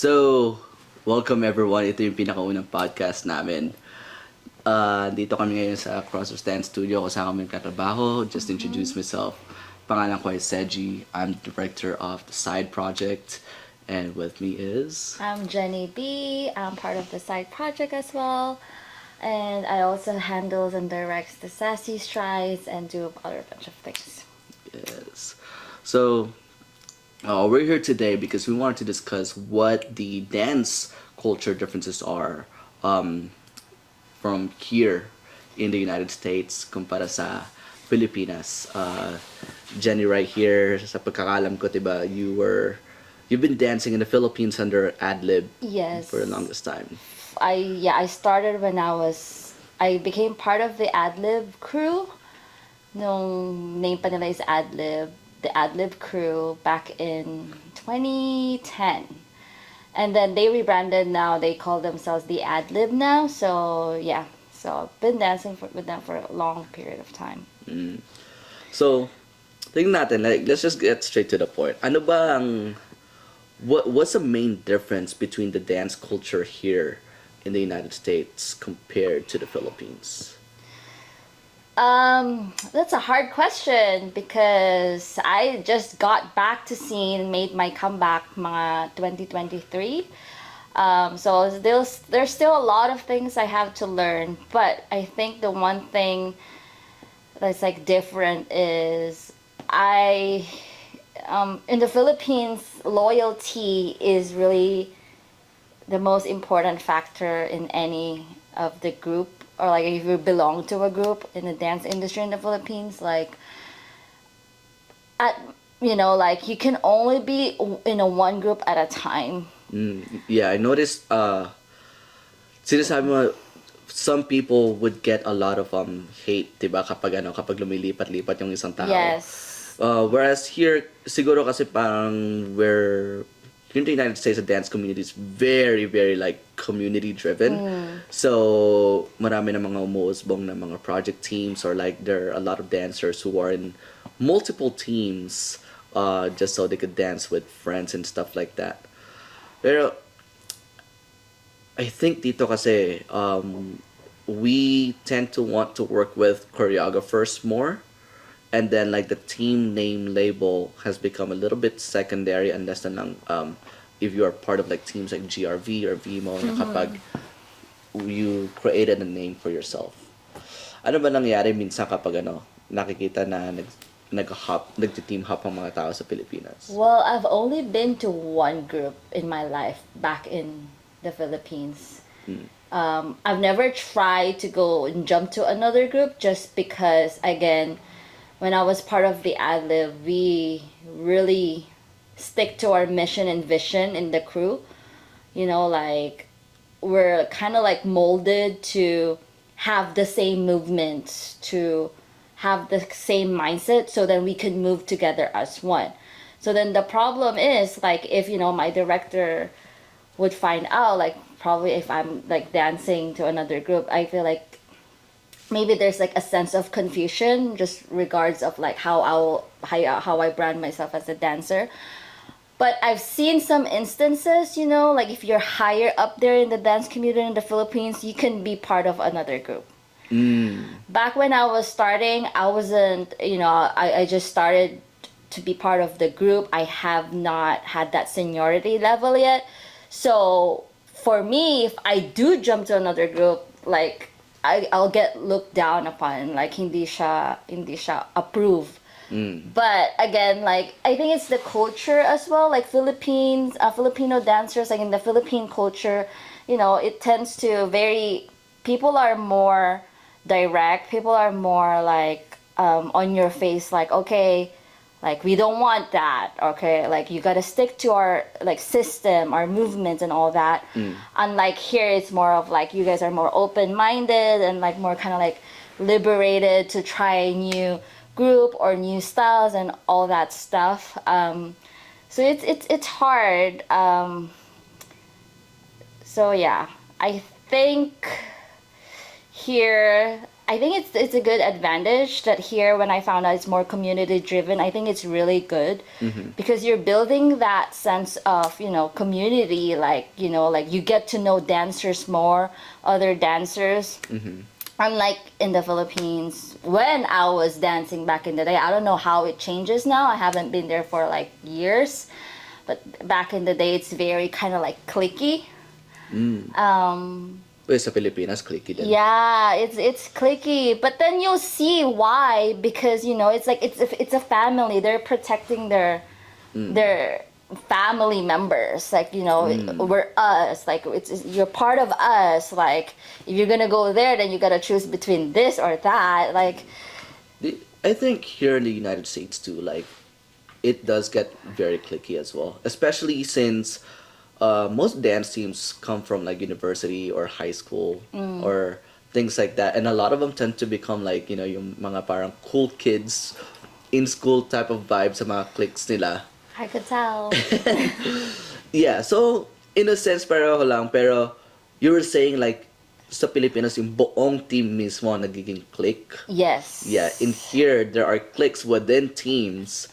So, welcome everyone. Ito yung pinakaunang podcast namin. Dito kami ngayon sa Crossers Stand Studio kung saan kami katrabaho. Just introduce myself. Pangalan ko ay Seji. I'm the director of the Syde Project. And with me is... I'm Jenny B. I'm part of the Syde Project as well. And I also handles and directs the Sassy Strides and do other bunch of things. Yes. So, we're here today because we wanted to discuss what the dance culture differences are from here in the United States kumpara sa Pilipinas. Jenny, right here, sa pagkakalam ko, diba, you've been dancing in the Philippines under ad-lib Yes. for the longest time. I started when I became part of the ad-lib crew. Nung name pa nila is ad-lib, the ad-lib crew back in 2010. And then they rebranded now. They call themselves the ad-lib now. So yeah, so I've been dancing with them for a long period of time. So, tingnan natin, like, let's just get straight to the point. Ano ba ang... What's the main difference between the dance culture here in the United States compared to the Philippines? That's a hard question because I just got back to scene, made my comeback mga 2023. So there's still a lot of things I have to learn, but I think the one thing that's like different is in the Philippines, loyalty is really the most important factor in any of the group, or like if you belong to a group in the dance industry in the Philippines, like like you can only be in a one group at a time. Yeah, I noticed, sinasabi mo, some people would get a lot of hate, diba, kapag lumilipat-lipat yung isang tao. Yes. Whereas here, siguro kasi parang here in the United States, the dance community is very, very like community driven. So, marami na mga umuusbong na mga project teams, or like there are a lot of dancers who are in multiple teams just so they could dance with friends and stuff like that. Pero, I think dito kasi we tend to want to work with choreographers more. And then like the team name label has become a little bit secondary unless na lang if you are part of like teams like GRV or VMO na kapag you created a name for yourself. Ano ba nangyari minsan kapag nakikita na nagti-team hop ang mga tao sa Pilipinas? Well, I've only been to one group in my life back in the Philippines. I've never tried to go and jump to another group just because, again, when I was part of the ad-lib, we really stick to our mission and vision in the crew. You know, like, we're kind of like molded to have the same movements, to have the same mindset, so then we can move together as one. So then the problem is, like, if, my director would find out, like, probably if I'm, like, dancing to another group, I feel like maybe there's like a sense of confusion just regards of like how I brand myself as a dancer. But I've seen some instances, like if you're higher up there in the dance community in the Philippines, you can be part of another group. Back when I was starting, I wasn't, I just started to be part of the group. I have not had that seniority level yet. So for me, if I do jump to another group, like I'll get looked down upon, like hindi siya approved. But again, like I think it's the culture as well. Like Filipino dancers, like in the Philippine culture, it tends to people are more direct. People are more like on your face, like, okay, like we don't want that, okay, like you gotta stick to our like system, our movements and all that. Unlike here, it's more of like you guys are more open-minded and like more kind of like liberated to try new group or new styles and all that stuff. So it's hard. So yeah, I think here I think it's a good advantage that here when I found out it's more community driven, I think it's really good because you're building that sense of, community, like, like you get to know dancers more, other dancers. Unlike in the Philippines, when I was dancing back in the day, I don't know how it changes now. I haven't been there for like years, but back in the day, it's very kind of like cliquey. Sa Pilipinas, clicky din. Yeah, it's clicky, but then you'll see why, because it's like it's a family. They're protecting their family members. Like we're us. Like you're part of us. Like if you're gonna go there, then you gotta choose between this or that. Like I think here in the United States too, like it does get very clicky as well, especially since most dance teams come from like university or high school or things like that, and a lot of them tend to become like yung mga parang cool kids in school type of vibe sa mga cliques nila. I could tell. Yeah, so in a sense pareho lang, pero you were saying like sa Pilipinas yung buong team mismo ang nagiging clique. Yes. Yeah, in here there are cliques within teams.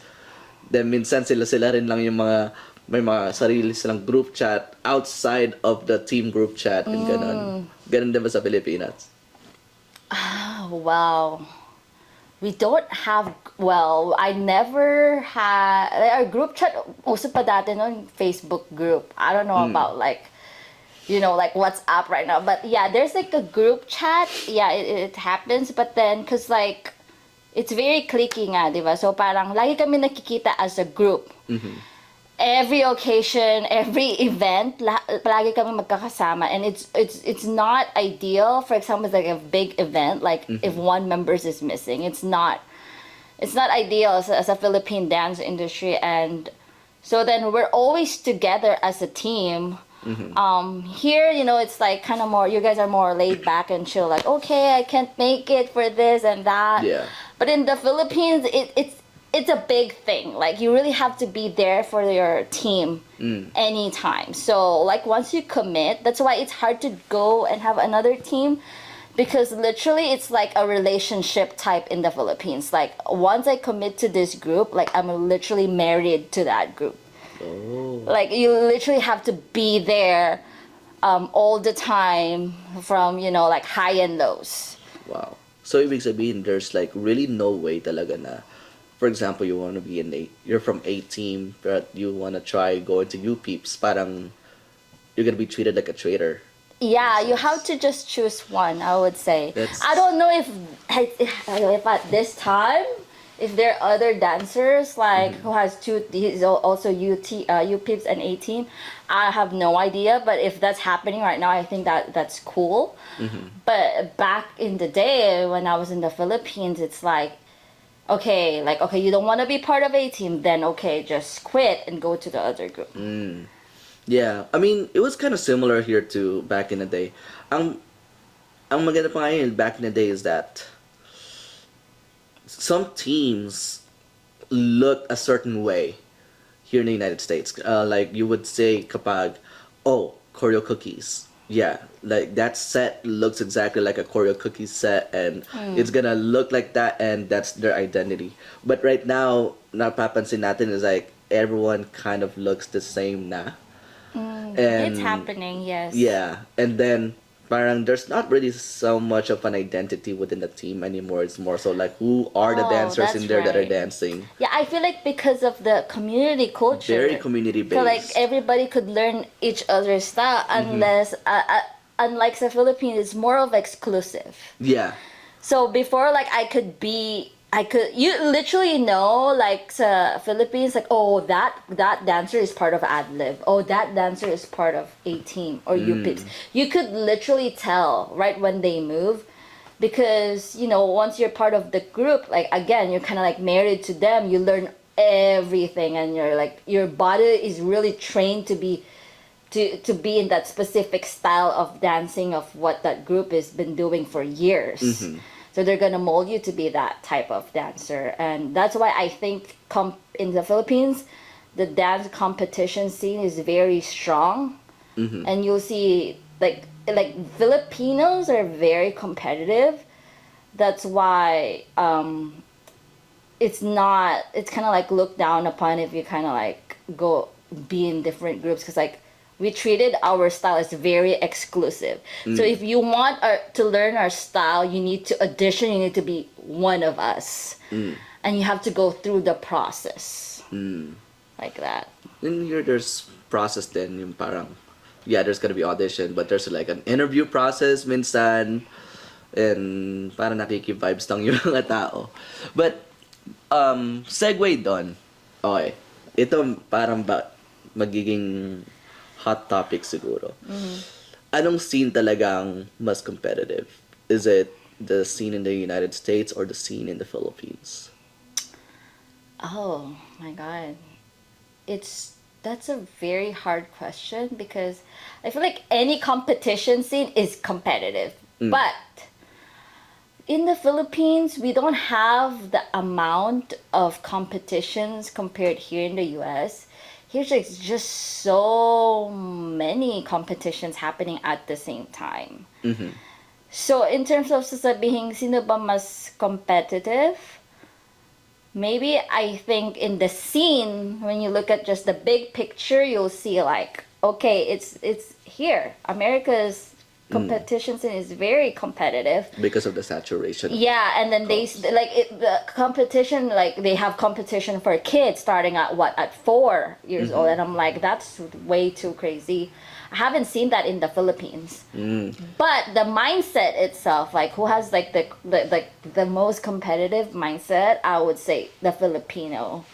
Then minsan sila rin lang yung mga may mga sarili silang group chat outside of the team group chat and ganon. Ganon din ba sa Pilipinas? Oh, wow. We don't have, I never had, our group chat, uso pa dati no, Facebook group. I don't know about like, like WhatsApp right now. But yeah, there's like a group chat. Yeah, it happens. But then, cause like, it's very cliquey nga, diba? So parang, lagi kami nakikita as a group. Every occasion, every event, palagi kami magkakasama, and it's not ideal. For example, it's like a big event, like if one member is missing, it's not ideal as a Philippine dance industry, and so then we're always together as a team. Here, it's like kind of more. You guys are more laid back and chill. Like, okay, I can't make it for this and that. Yeah. But in the Philippines, it's a big thing. Like you really have to be there for your team anytime. So like once you commit, that's why it's hard to go and have another team, because literally it's like a relationship type in the Philippines. Like once I commit to this group, like I'm literally married to that group. Oh. Like you literally have to be there all the time from like high and lows. Wow. So ibig sabihin there's like really no way talaga na, for example, you want to be you're from A team, but you want to try going to U peeps, parang you're gonna be treated like a traitor. Yeah, you have to just choose one, I would say. That's... I don't know if at this time, if there are other dancers like who has he's also U peeps and A team. I have no idea, but if that's happening right now, I think that's cool. But back in the day when I was in the Philippines, it's like, okay, you don't want to be part of A team, then okay, just quit and go to the other group. Yeah, I mean, it was kind of similar here too back in the day. Ang maganda pa ngayon back in the day is that some teams look a certain way here in the United States. Like you would say kapag, oh, Choreo Cookies. Yeah, like that set looks exactly like a Choreo Cookies set, and it's gonna look like that, and that's their identity. But right now, napapansin natin is like everyone kind of looks the same na. And It's happening, yes. yeah, and then parang there's not really so much of an identity within the team anymore. It's more so like who are the dancers in that's there that are right. dancing. Yeah, I feel like because of the community culture. Very community based. So like everybody could learn each other's style, unless unlike the Philippines, it's more of exclusive. Yeah. So before, like you literally know, like sa Philippines, like, oh, that dancer is part of ad lib. Oh, that dancer is part of A team or U pips. You could literally tell right when they move, because once you're part of the group, like again, you're kind of like married to them. You learn everything, and you're like your body is really trained to be in that specific style of dancing of what that group has been doing for years. So they're gonna mold you to be that type of dancer, and that's why I think in the Philippines, the dance competition scene is very strong, and you'll see like Filipinos are very competitive, that's why it's kind of like looked down upon if you kind of like go be in different groups, because like we treated our style as very exclusive. So if you want to learn our style, you need to audition, you need to be one of us, and you have to go through the process like that. In here, there's process then yung parang, yeah, there's gonna be audition, but there's like an interview process minsan, and parang nakiki-vibes lang yung mga tao. But, segue doon, okay, ito parang magiging hot topic siguro. Anong scene talagang mas competitive? Is it the scene in the United States or the scene in the Philippines? Oh my God. That's a very hard question, because I feel like any competition scene is competitive. But in the Philippines, we don't have the amount of competitions compared here in the US. Here's just so many competitions happening at the same time. So in terms of sasabihin sino ba mas competitive, maybe I think in the scene, when you look at just the big picture, you'll see like, okay, it's here. America's competition scene is very competitive Because of the saturation. Yeah, and then the competition, like they have competition for kids starting at 4 years old, and I'm like, that's way too crazy. I haven't seen that in the Philippines. But the mindset itself, like who has like the most competitive mindset, I would say the Filipino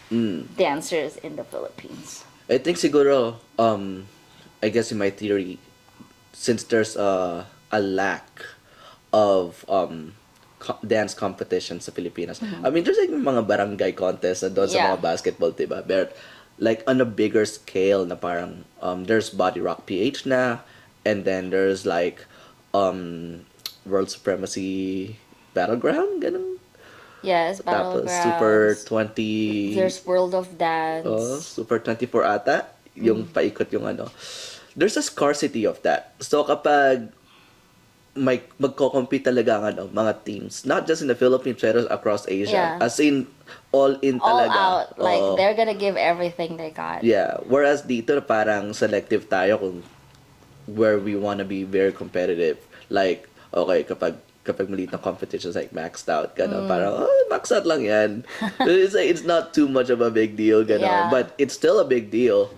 dancers in the Philippines. I think siguro, I guess in my theory, since there's a lack of dance competition sa Pilipinas. I mean, there's like mga barangay contests na doon sa Yeah. mga basketball, diba? But like on a bigger scale na parang there's Body Rock PH na, and then there's like World Supremacy Battleground, ganun. Yes, Tapos battlegrounds. Super 20... There's World of Dance. Super 24 ata, yung paikot yung ano. There's a scarcity of that. So kapag may magko-compete talaga ang mga teams, not just in the Philippines, pero across Asia. Yeah. As in, all in All talaga. out. Like, Oo. they're gonna give everything they got. Yeah. Whereas dito, parang selective tayo kung where we wanna be very competitive. Like, okay, kapag maliit na competitions like maxed out, gano'n, parang, maxed out lang yan. It's not too much of a big deal, gano'n. Yeah. But it's still a big deal.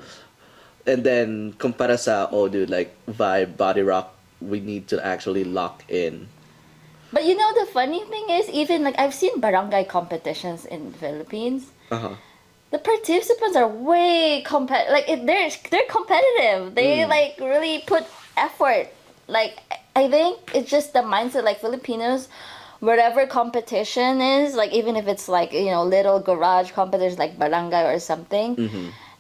And then, kumpara sa, like, Vibe, Body Rock, we need to actually lock in. But you know, the funny thing is, even like I've seen barangay competitions in the Philippines. The participants are way they're competitive. They like really put effort. Like, I think it's just the mindset, like Filipinos, whatever competition is, like even if it's like, you know, little garage competition like barangay or something,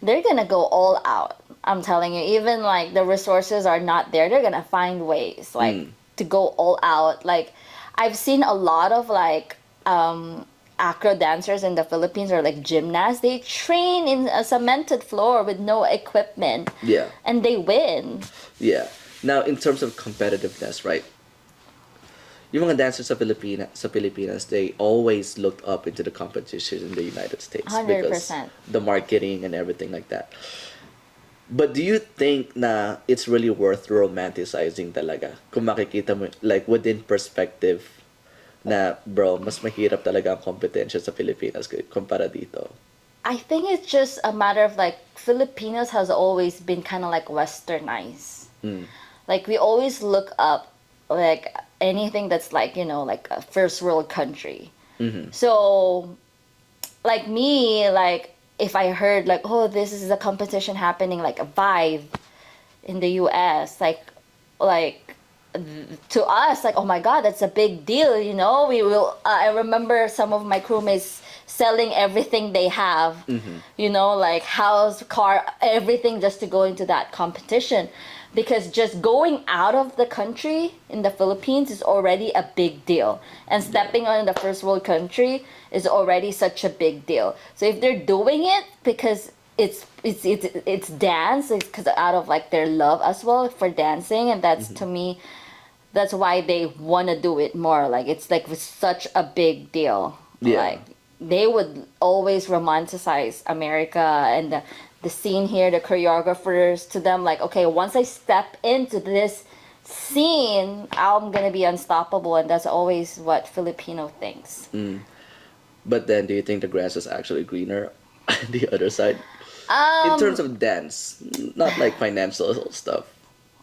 they're gonna go all out. I'm telling you, even like the resources are not there, they're gonna find ways like to go all out. Like, I've seen a lot of like acro dancers in the Philippines, or like gymnasts. They train in a cemented floor with no equipment. Yeah. And they win. Yeah. Now, in terms of competitiveness, right? Yung mga dancers sa Pilipinas, they always looked up into the competition in the United States. 100%. Because the marketing and everything like that. But do you think na it's really worth romanticizing talaga? Kung makikita mo, like, within perspective, na, bro, mas mahirap talaga ang kompetensya sa Pilipinas kumpara dito. I think it's just a matter of like, Filipinos has always been kind of like westernized. Like, we always look up like anything that's like, you know, like a first world country. So like me, like if I heard like, oh, this is a competition happening like a Vive in the US, like to us, like, oh my God, that's a big deal, you know. We will I remember some of my crewmates selling everything they have, you know, like house, car, everything, just to go into that competition, because just going out of the country in the Philippines is already a big deal, and stepping on the first world country is already such a big deal. So if they're doing it because it's dance, it's because out of like their love as well for dancing, and that's to me that's why they want to do it more. Like it's like such a big deal. Yeah. Like they would always romanticize America and the scene here, the choreographers to them like, okay, once I step into this scene, I'm gonna be unstoppable, and that's always what Filipino thinks. But then, do you think the grass is actually greener on the other side? In terms of dance, not like financial stuff.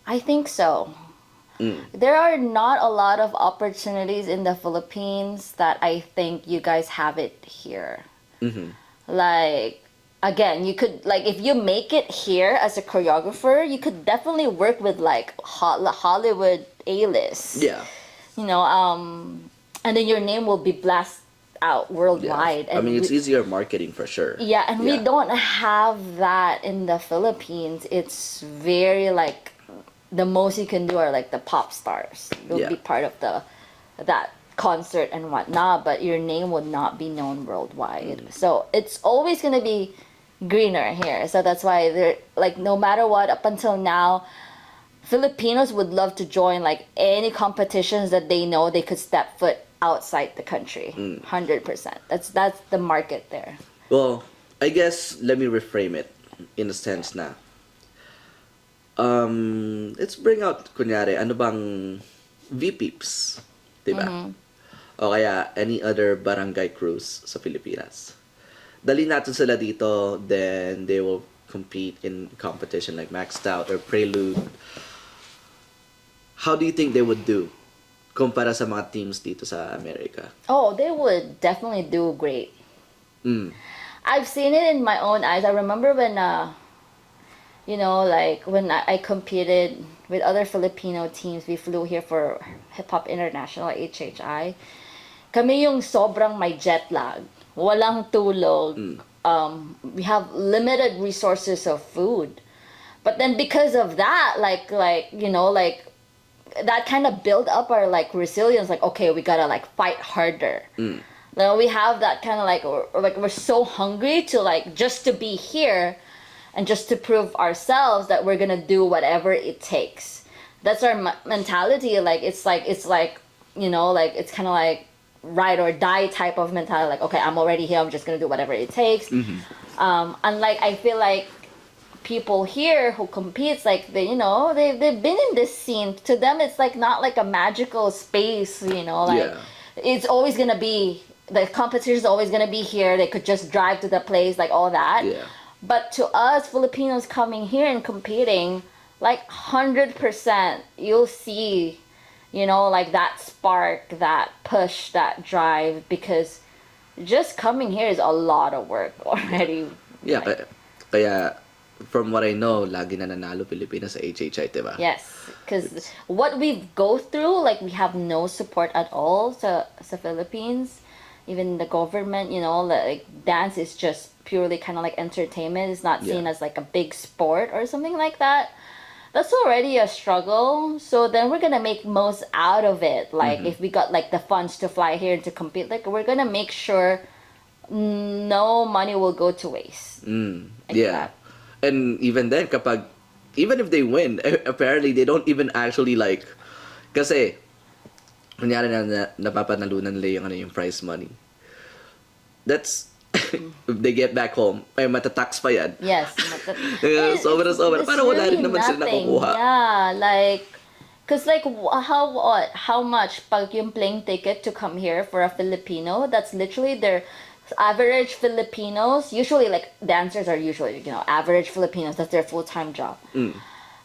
I think so. There are not a lot of opportunities in the Philippines that I think you guys have it here. Like, again, you could, like, if you make it here as a choreographer, you could definitely work with, like, Hollywood A-list. Yeah. You know, and then your name will be blasted out worldwide. Yeah. I And mean, it's easier marketing for sure. yeah, and we don't have that in the Philippines. It's very like the most you can do are like the pop stars. You'll Yeah. be part of that concert and whatnot, but your name would not be known worldwide. So it's always gonna be greener here. So that's why they're like no matter what up until now, Filipinos would love to join like any competitions that they know they could step foot outside the country. 100%. That's the market there. Well, I guess let me reframe it in a sense na. Let's bring out, kunyari, ano bang VPeeps, diba? O kaya any other barangay crews sa Pilipinas. Dali natin sila dito, then they will compete in competition like Maxed Out or Prelude. How do you think they would do kumpara sa mga teams dito sa Amerika? Oh, they would definitely do great. I've seen it in my own eyes. I remember when, you know, like when I competed with other Filipino teams, we flew here for Hip Hop International, HHI. Kami yung sobrang may jet lag. Walang tulog. We have limited resources of food. But then because of that, like you know, like that kind of build up our like resilience. Like, okay, we gotta like fight harder. Now we have that kind of like, or like we're so hungry to like just to be here and just to prove ourselves that we're gonna do whatever it takes. That's our mentality. Like it's like you know, like it's kind of like ride or die type of mentality. Like, okay, I'm already here, I'm just gonna do whatever it takes. Unlike I feel like people here who competes, like they, you know, they've been in this scene. To them it's like not like a magical space, you know, like it's always gonna be, the competition is always gonna be here. They could just drive to the place, like all that. But to us Filipinos coming here and competing, like 100% you'll see, you know, like that spark, that push, that drive, because just coming here is a lot of work already. Yeah, kaya from what I know, lagi na nanalo Pilipinas sa HHI, diba? Yes, because what we go through, like we have no support at all sa Philippines. Even the government, you know, like dance is just purely kind of like entertainment. It's not seen as like a big sport or something like that. That's already a struggle. So then we're gonna make most out of it. Like if we got like the funds to fly here to compete, like we're gonna make sure no money will go to waste. Like that. And even then, even if they win, apparently they don't even actually like, kasi kunyari na napapanalunan nila yung prize money. That's if they get back home, ay matatax pa yan. Yes. Sobra. Parang wala rin naman sila nakukuha. Yeah, like, cause like how much pag yung plane ticket to come here for a Filipino? That's literally their average Filipinos. Usually, like dancers are usually, you know, average Filipinos. That's their full-time job.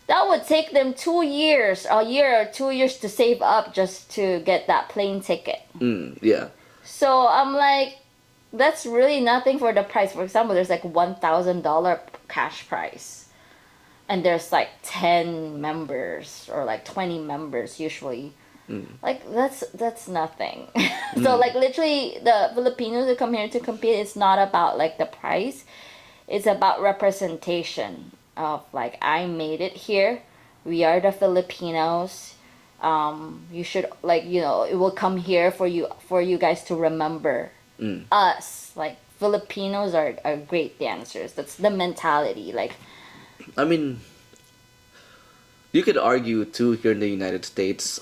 That would take them a year or 2 years to save up just to get that plane ticket. Yeah. So I'm like, that's really nothing for the price. For example, there's like $1,000 cash prize, and there's like 10 members or like 20 members usually. Like that's nothing. So like literally the Filipinos who come here to compete, it's not about like the price. It's about representation of like, I made it here. We are the Filipinos. You should, like, you know, it will come here for you guys to remember us. Like Filipinos are great dancers. That's the mentality. Like, I mean, you could argue too here in the United States,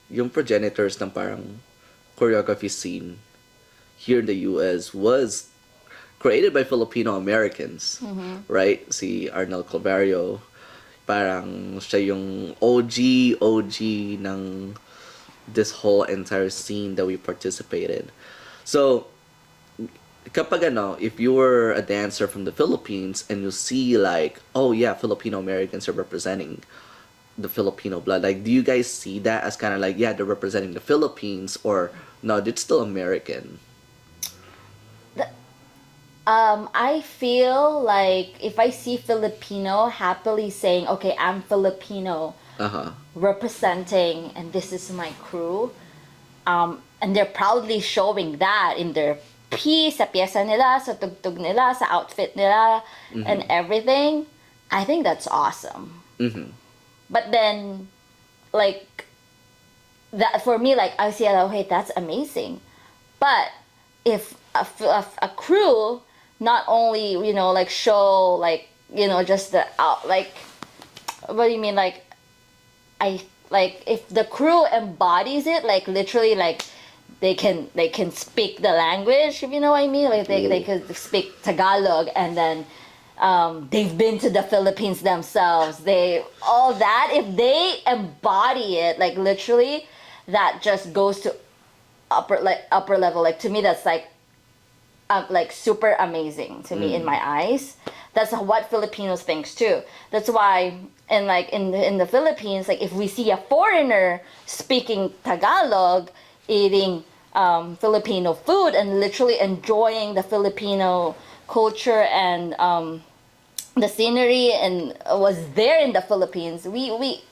yung progenitors ng parang choreography scene here in the US was created by Filipino Americans, right? Si Arnel Calvario, parang siya yung OG ng this whole entire scene that we participated. So, kapag if you were a dancer from the Philippines and you see like, oh yeah, Filipino Americans are representing the Filipino blood, like, do you guys see that as kind of like, yeah, they're representing the Philippines, or no, they're still American? I feel like if I see Filipino happily saying, okay, I'm Filipino, representing, and this is my crew, and they're proudly showing that in their sa pyesa nila, sa tugtog nila, sa outfit nila, and everything, I think that's awesome. But then, like, that for me, like, I see it, okay, that's amazing. But if a crew not only, like, show, like, just the out, like, what do you mean, like, if the crew embodies it, like, literally, like, they can speak the language, if you know what I mean, like, they could speak Tagalog, and then they've been to the Philippines themselves, all that, if they embody it, like, literally, that just goes to upper level. Like, to me, that's like super amazing to me in my eyes. That's what Filipinos thinks too. That's why in the Philippines, like, if we see a foreigner speaking Tagalog, eating Filipino food, and literally enjoying the Filipino culture and the scenery, and was there in the Philippines, we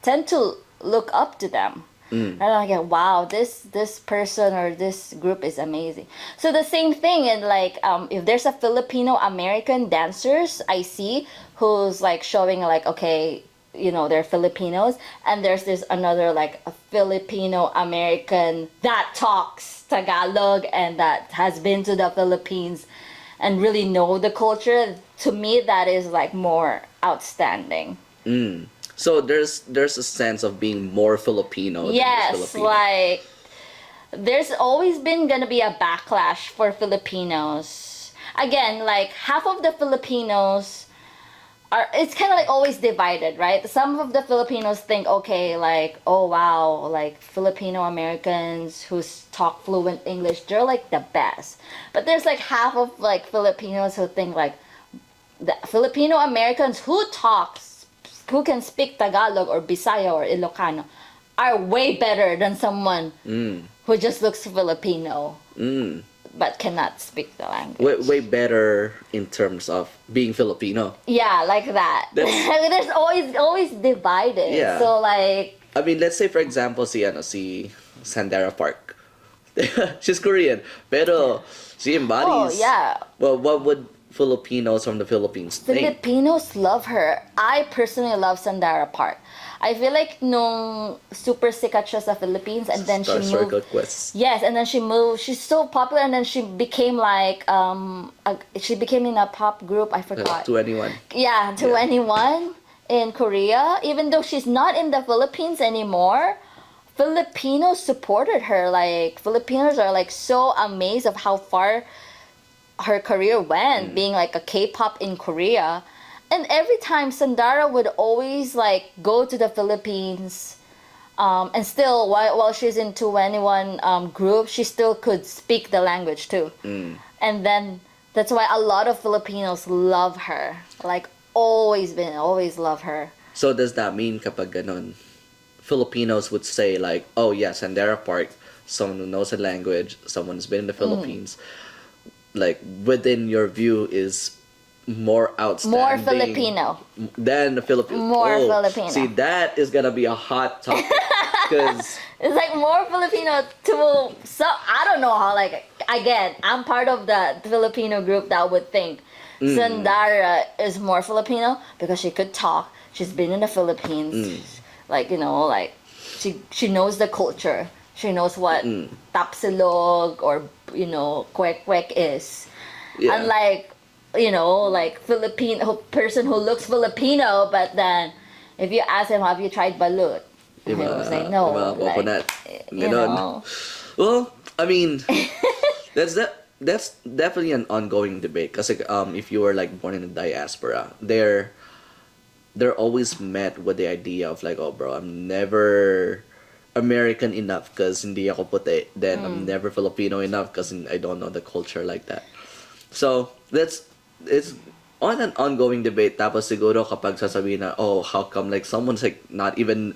tend to look up to them. And I get, wow, this person or this group is amazing. So the same thing, and like, if there's a Filipino American dancers I see who's like showing, like, okay, they're Filipinos, and there's this another, like, a Filipino American that talks Tagalog and that has been to the Philippines and really know the culture, to me that is like more outstanding. So there's a sense of being more Filipino than Yes, just Filipino. like, there's always been gonna be a backlash for Filipinos. Again, like, half of the Filipinos it's kind of like always divided, right? Some of the Filipinos think, okay, like, oh wow, like, Filipino Americans who talk fluent English, they're like the best. But there's like half of like Filipinos who think like the Filipino Americans who can speak Tagalog or Bisaya or Ilocano are way better than someone who just looks Filipino but cannot speak the language. Way better in terms of being Filipino. Yeah, like that. I mean, there's always divided. Yeah. So like, I mean, let's say for example, si Sandara Park. She's Korean, pero she embodies. oh yeah, Well, what would Filipinos from the Philippines think? Filipinos love her. I personally love Sandara Park. I feel like nung super sikat siya sa Philippines, and then Star she Circle moved. Quest. Yes, and then she moved. She's so popular, and then she became like she became in a pop group. I forgot. To anyone. Yeah, to anyone in Korea. Even though she's not in the Philippines anymore, Filipinos supported her. Like, Filipinos are like so amazed of how far her career went, being like a K-pop in Korea. And every time Sandara would always like go to the Philippines, and still while she's in 2NE1 group, she still could speak the language too. And then that's why a lot of Filipinos love her. Like, always love her. So does that mean kapag ganon, Filipinos would say like, oh yeah, Sandara Park, someone who knows the language, someone who's been in the Philippines, like, within your view is more outstanding, More Filipino than the Philippines. More Filipino. See, that is gonna be a hot topic because it's like more Filipino to, so I don't know how, like, again, I'm part of the Filipino group that would think Sandara is more Filipino because she could talk, she's been in the Philippines, like, like, she knows the culture, she knows what tapsilog or kwek is. Unlike, like, Filipino person who looks Filipino, but then If you ask him, have you tried balut? He Diba? will say no. Diba? Like, Coconut. you Ganon. know. Well, I mean, that's definitely an ongoing debate. Kasi if you were like born in the diaspora, they're always met with the idea of like, oh bro, I'm never American enough because hindi ako puti. Then I'm never Filipino enough because I don't know the culture like that. So it's on an ongoing debate. Tapos siguro kapag sasabihin na, oh, how come like someone's like not even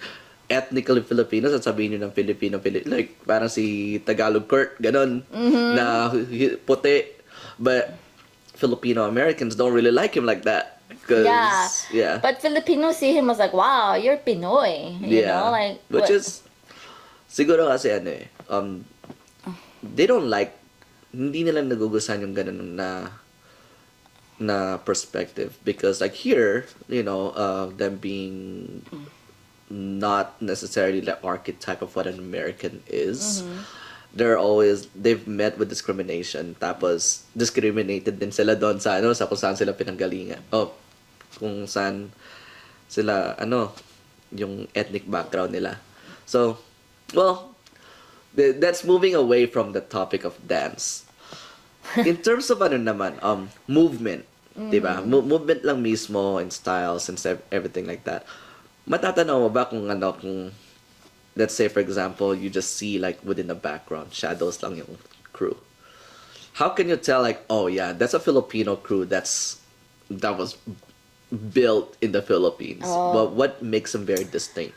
ethnically Filipino, sasabihin nyo ng Filipino, like parang si Tagalog Kurt, ganon, na puti. But Filipino Americans don't really like him like that. Cause, yeah. But Filipinos see him as like, wow, you're Pinoy. You know, like which is siguro kasi ano eh, they don't like, hindi nila nagugustuhan yung ganun na perspective, because like here, you know, them being not necessarily the archetype of what an American is. They've met with discrimination, tapos discriminated din sila doon sa sa kung saan sila pinanggalingan. Kung saan sila yung ethnic background nila. So, well, that's moving away from the topic of dance. In terms of movement, diba? Movement lang mismo, and styles and everything like that. Matatanaw mo ba kung let's say for example, you just see like within the background, shadows lang yung crew. How can you tell like, oh yeah, that's a Filipino crew that was built in the Philippines? But what makes them very distinct?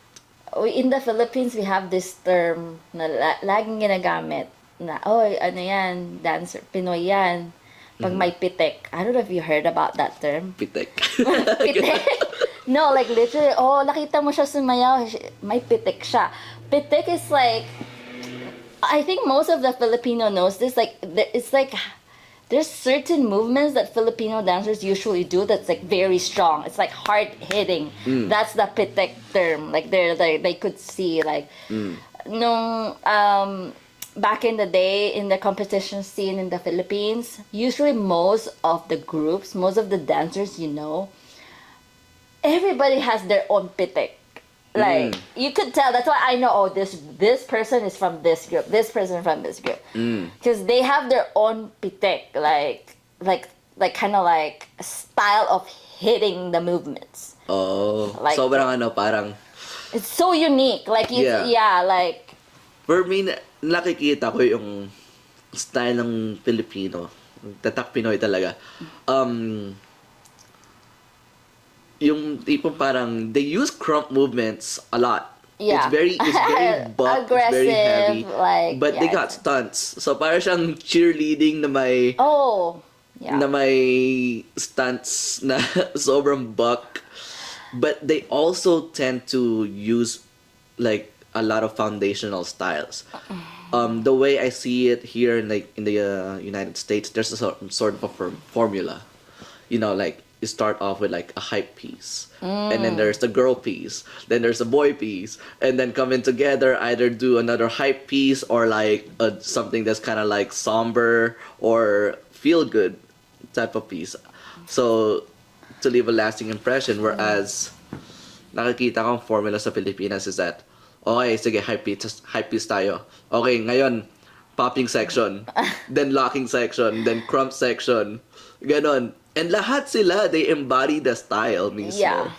In the Philippines, we have this term na laging ginagamit na, ano yan, dancer, Pinoy yan. Pag may pitik. I don't know if you heard about that term. Pitik. Pitik? No, like literally, nakita mo siya sumayaw, may pitik siya. Pitik is like, I think most of the Filipino knows this, like, it's like, there's certain movements that Filipino dancers usually do that's like very strong. It's like hard hitting. That's the pitik term. Like they could see like, nung, back in the day, in the competition scene in the Philippines, usually most of the groups, most of the dancers, everybody has their own pitik. Like, you could tell, that's why I know, this person is from this group, this person from this group. Because they have their own pitik, like kind of like style of hitting the movements. Like, sobrang parang... It's so unique. Like, like... For me, nakikita ko yung style ng Filipino, tatak Pinoy talaga. Yung tipong parang they use crump movements a lot. Yeah. It's very buff, it's very heavy. Like, but they got stunts. So parang siyang cheerleading na may na may stunts na sobrang buck. But they also tend to use like a lot of foundational styles. The way I see it here in the United States, there's a sort of a formula. Like you start off with like a hype piece, and then there's the girl piece, then there's a boy piece, and then coming together either do another hype piece or like something that's kind of like somber or feel good type of piece. So to leave a lasting impression, whereas nakikita kong formula sa Pilipinas is that, okay, sige, hype piece tayo. Okay, ngayon, popping section, then locking section, then crump section, ganon. And lahat sila, they embody the style mismo. Yeah.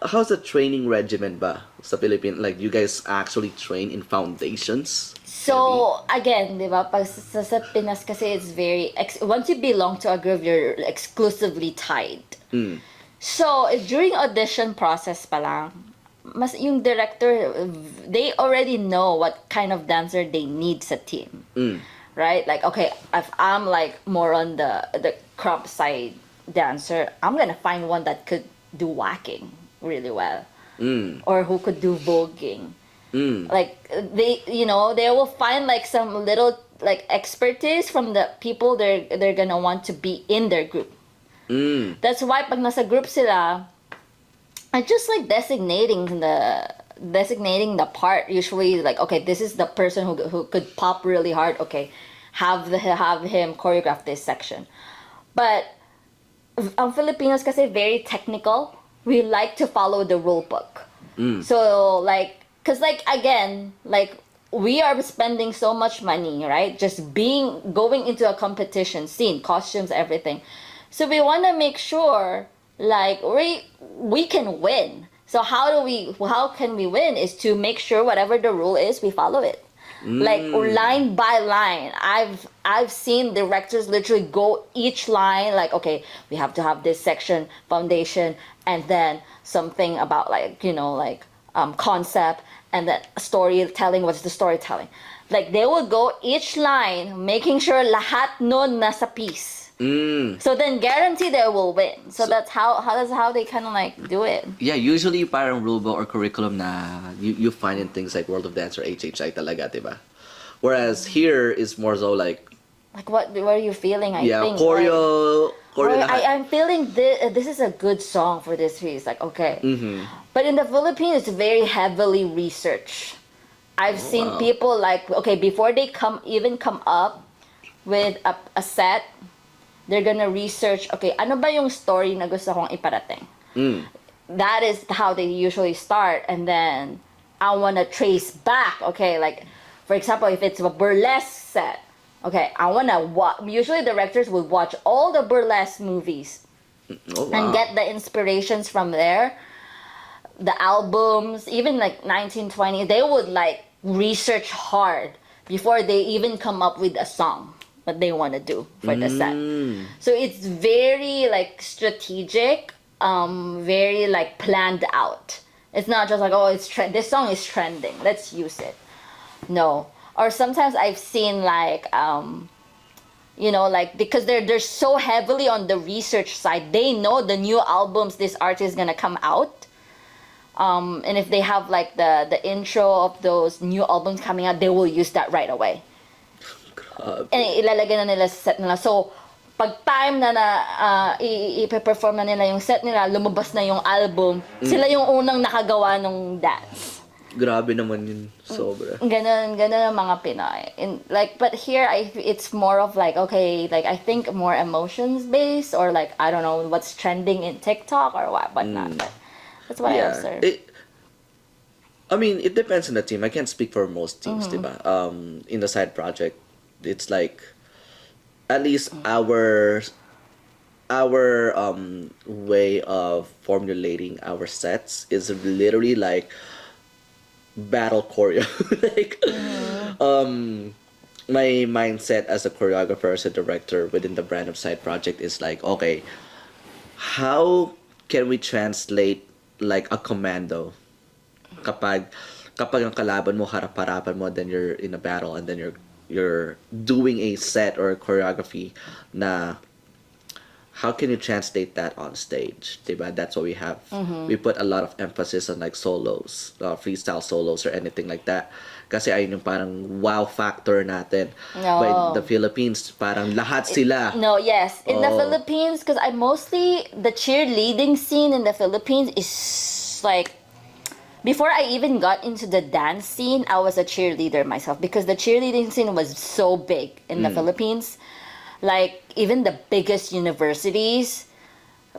How's the training regimen ba sa Philippines? Like, you guys actually train in foundations? So, again, di ba, pag sa Pinas kasi it's very, once you belong to a group, you're exclusively tied. So, during audition process pa lang, yung director, they already know what kind of dancer they need sa team. Right? Like, okay, if I'm like more on the crump side dancer, I'm gonna find one that could do whacking really well. Or who could do voguing. Like, they will find like some little like expertise from the people they're gonna want to be in their group. That's why pag nasa group sila, I just like designating the part, usually like, okay, this is the person who could pop really hard. Okay, have him choreograph this section. But Filipinos kasi very technical. we like to follow the rule book. So like, cause like again, like we are spending so much money, right? Just going into a competition scene, costumes, everything. So we want to make sure like we can win. So how can we win is to make sure whatever the rule is, we follow it. Like line by line. I've seen directors literally go each line like, okay, we have to have this section, foundation, and then something about like, concept, and then storytelling. What's the storytelling? Like they would go each line making sure lahat nun nasa piece. So then guarantee they will win. So that's how they kind of like do it. Yeah, usually parang rulebook or curriculum na you find in things like World of Dance or HHI talaga, diba? Whereas here is more so like what are you feeling? I think choreo lahat. I'm feeling this is a good song for this piece. Like okay, but in the Philippines it's very heavily researched. I've seen people like okay before they come up with a set. They're gonna research, okay, ano ba yung story na gusto kong iparating? That is how they usually start. And then, I wanna trace back, okay, like, for example, if it's a burlesque set, okay, I wanna usually directors would watch all the burlesque movies and get the inspirations from there. The albums, even like 1920, they would like research hard before they even come up with a song. What they want to do for the set. So it's very like strategic, very like planned out. It's not just like, oh, this song is trending, let's use it. No. Or sometimes I've seen like, like because they're so heavily on the research side, they know the new albums this artist is gonna come out. And if they have like the intro of those new albums coming out, they will use that right away. And ilalagay na nila sa set nila. So, pag time na i-perform na nila yung set nila, lumabas na yung album, sila yung unang nakagawa ng dance. Grabe naman yun. Sobra. Ganun ang mga Pinoy. But here, it's more of like, okay, like I think more emotions based or like, I don't know, what's trending in TikTok or whatnot. But that's what I observe. It depends on the team. I can't speak for most teams, diba? In the Syde Project, it's like at least our way of formulating our sets is literally like battle choreo. Like my mindset as a choreographer, as a director within the brand of Syde Project is like, okay, how can we translate like a commando kapag ang kalaban mo harap-harapan mo, then you're in a battle and then you're doing a set or a choreography na how can you translate that on stage, diba? That's what we have. We put a lot of emphasis on like solos, freestyle solos or anything like that kasi ayun yung parang wow factor natin. But in the Philippines parang lahat sila. In the Philippines, because the cheerleading scene in the Philippines is like, before I even got into the dance scene, I was a cheerleader myself because the cheerleading scene was so big in the Philippines. Like, even the biggest universities,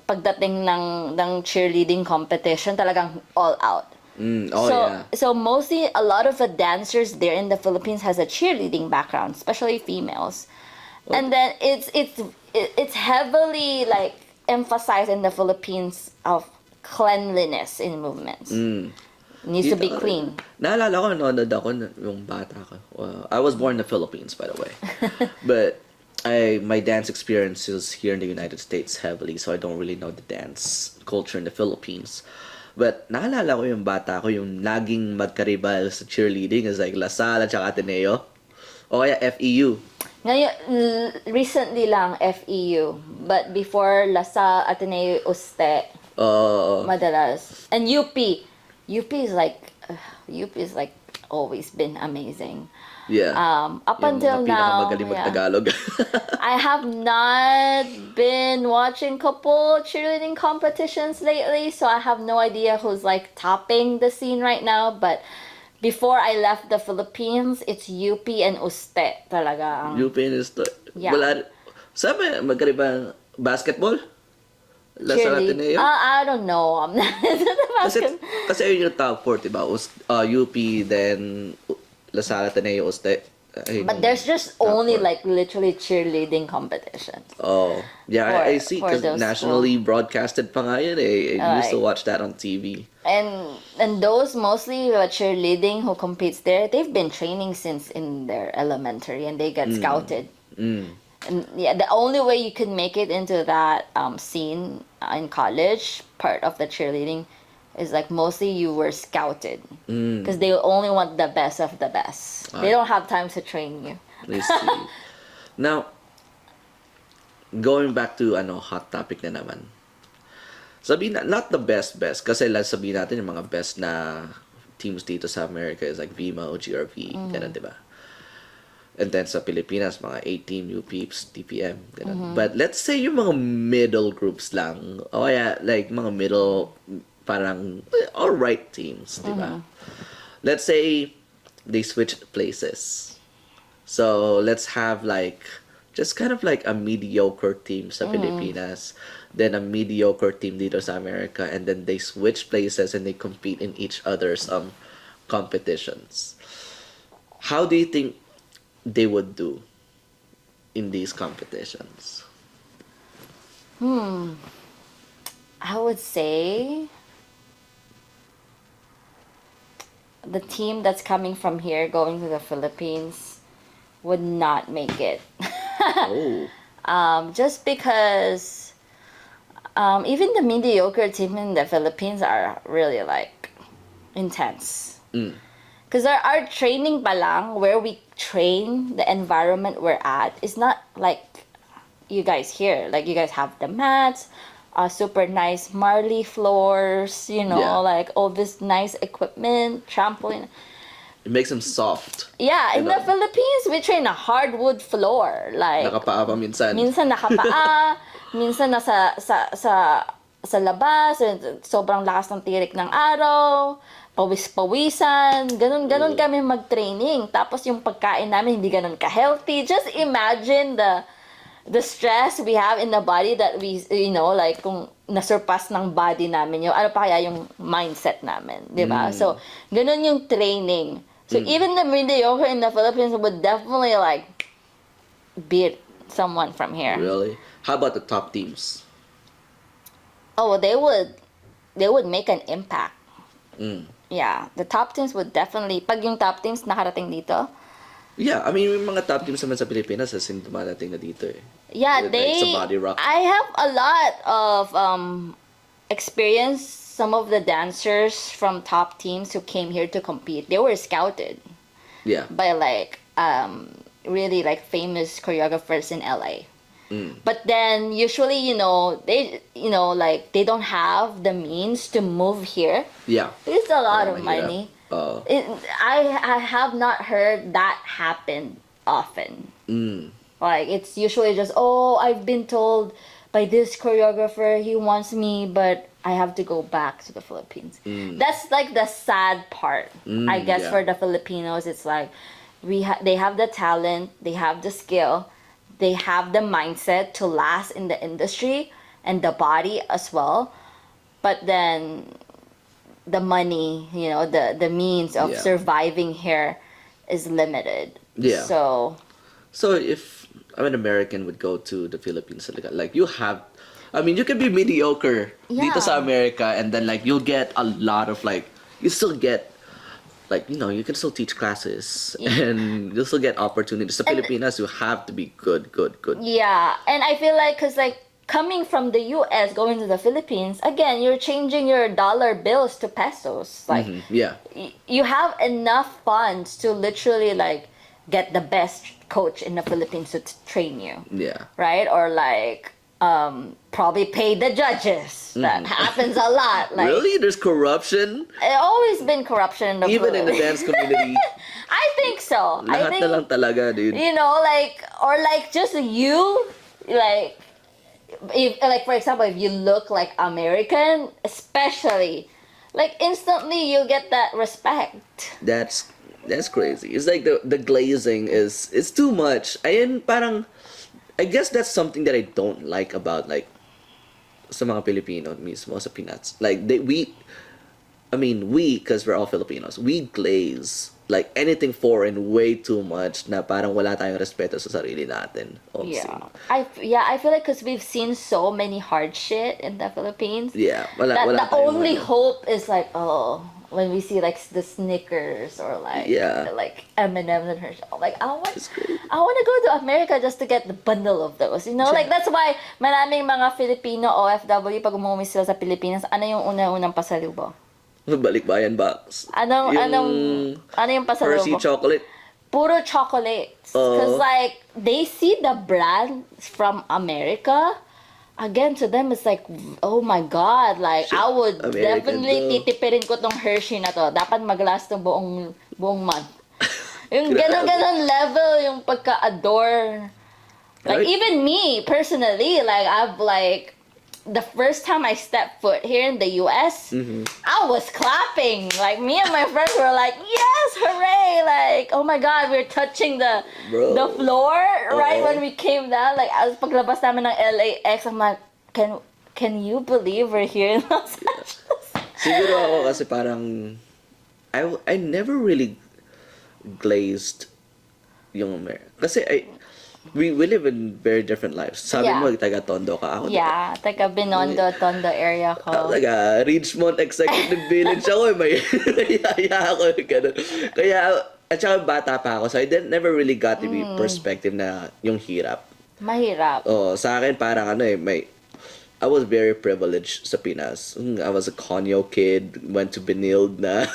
pagdating ng cheerleading competition, talagang all out. So mostly, a lot of the dancers there in the Philippines has a cheerleading background, especially females. And then it's heavily like emphasized in the Philippines of cleanliness in movements. Needs to be clean. Naalala ko, nanonood ako yung bata ko. I was born in the Philippines, by the way. But my dance experience is here in the United States heavily, so I don't really know the dance culture in the Philippines. But naalala ko yung bata ko, yung laging magkaribal sa cheerleading is like La Salle at saka Ateneo. O kaya FEU. Ngayon, recently lang FEU. But before La Salle, Ateneo, Uste. Madalas. And UP is like always been amazing. Yeah. Up until now, magaling mag-Tagalog. I have not been watching couple cheerleading competitions lately, so I have no idea who's like topping the scene right now. But before I left the Philippines, it's UP and Uste talaga. UP and Uste. Yeah. Wala. Sabi, magkaiba basketball? Lasal Ateneo? I don't know. I'm not Kasi, kasi ayun yung top 4, diba? UP, then Lasal Ateneo, But there's just only like literally cheerleading competitions. Oh, yeah, I see. For Because those nationally broadcasted pa nga yun eh. I used to watch that on TV. And those mostly cheerleading who competes there, they've been training since in their elementary and they get scouted. And yeah, the only way you can make it into that scene in college, part of the cheerleading, is like mostly you were scouted because they only want the best of the best. They don't have time to train you. I see. Now, going back to hot topic na naman. Sabihin na, not the best kasi lang sabihin natin yung mga best na teams dito sa America is like VMO, GRV, ganun, diba? And then sa Pilipinas, mga 18 UPs, TPM, ganun. But let's say yung mga middle groups lang. O yeah, like mga middle, parang alright teams, diba? Let's say they switch places. So let's have like just kind of like a mediocre team sa Pilipinas, then a mediocre team dito sa America, and then they switch places and they compete in each other's competitions. How do you think they would do in these competitions? I would say the team that's coming from here going to the Philippines would not make it. Oh. Just because even the mediocre team in the Philippines are really like intense. Because our training palang, where we train, the environment we're at, is not like you guys here. Like you guys have the mats, super nice marley floors, like all this nice equipment, trampoline. It makes them soft. Yeah, in the Philippines, we train a hardwood floor. Like Nakapaa pa minsan. Minsan nakapaa, minsan nasa sa labas, sobrang lakas ng tirik ng araw, pawis-pawisan, ganun kami mag-training. Tapos yung pagkain namin hindi ganun ka-healthy. Just imagine the stress we have in the body that we, like kung nasurpass ng body namin yung, ano pa kaya yung mindset namin, di ba? So, ganun yung training. So, even the mediocre in the Philippines would definitely like beat someone from here. Really? How about the top teams? Oh, they would make an impact. Yeah, the top teams would definitely, pag yung top teams nakarating dito. Yeah, I mean, yung mga top teams naman sa Pilipinas as in dumadating na dito eh. Yeah, like sa Body Rock. I have a lot of experience. Some of the dancers from top teams who came here to compete, they were scouted. Yeah. By like really like famous choreographers in LA. But then usually, they like they don't have the means to move here. Yeah. It's a lot of money. I have not heard that happen often. Like it's usually just, I've been told by this choreographer he wants me, but I have to go back to the Philippines. That's like the sad part. I guess for the Filipinos, it's like they have the talent, they have the skill, they have the mindset to last in the industry and the body as well. But then the money, the means of surviving here is limited. Yeah. So if an American would go to the Philippines, like you have, you can be mediocre dito sa America, and then like you'll get a lot of like, you still get like, you can still teach classes and you'll still get opportunities. Sa Pilipinas, you have to be good. Yeah, and I feel like, cause like coming from the US going to the Philippines, again, you're changing your dollar bills to pesos. Like, you have enough funds to literally like get the best coach in the Philippines to train you. Yeah. Right? Or like probably pay the judges. That happens a lot. Like, really? There's corruption? Always been corruption in the Even in the dance community? I think so. Lahat na lang talaga, dude. Like, or like just you, like, if, like for example, if you look like American, especially, like instantly you get that respect. That's crazy. It's like the glazing is too much. Ayun, parang, I guess that's something that I don't like about like sa mga Pilipino mismo sa Pinas. Like we, because we're all Filipinos, we glaze like anything foreign way too much na parang wala tayong respeto sa sarili natin. Yeah. I feel like because we've seen so many hard shit in the Philippines. Yeah. That the tayong only ano. hope is like, when we see like the Snickers or like like M&M's and her like I want to go to America just to get the bundle of those, you know, like that's why maraming mga Filipino OFW pag umuwi sila sa Pilipinas, ano yung unang pasalubong? Balikbayan box. Ano yung pasalubong? Hershey chocolate. Puro chocolates. Because like they see the brand from America. Again, to them, it's like, oh my God, like, Shit, I would American definitely to. titipirin ko tong Hershey na to. Dapat mag-last ng buong month. Yung ganon level, yung pagka-adore. Like, Right. even me, personally, like, I've like, the first time I stepped foot here in the US, I was clapping. Like, me and my friends were like, yes, hooray! Like, oh my God, we're touching the floor right when we came down. Like, as paglabas namin ng LAX, I'm like, can you believe we're here in Los Angeles? Siguro ako kasi parang I never really glazed yung America. Kasi we live in very different lives. Sabi mo, taga-Tondo ka. Ako, taga Binondo, Tondo area ko. Taga Richmond Executive Village ako. May yaya ako. Ganun. Kaya, at saka bata pa ako. So, I never really got the perspective na yung hirap. Mahirap. Sa akin, parang I was very privileged sa Pinas. I was a conyo kid, went to Benilde na.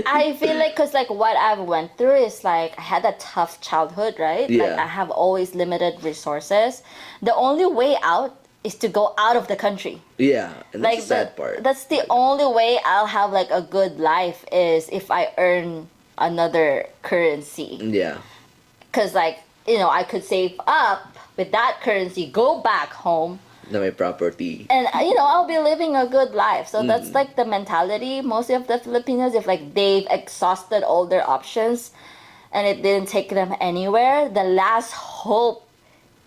I feel like, cause like what I've went through is like, I had a tough childhood, right? Yeah. Like I have always limited resources. The only way out is to go out of the country. Yeah, and that's Like the sad part. that's the only way I'll have like a good life is if I earn another currency. Yeah. Cause like, you know, I could save up with that currency, go back home, Na may property. and you know, I'll be living a good life. So that's like the mentality most of the Filipinos, if like they've exhausted all their options and it didn't take them anywhere, the last hope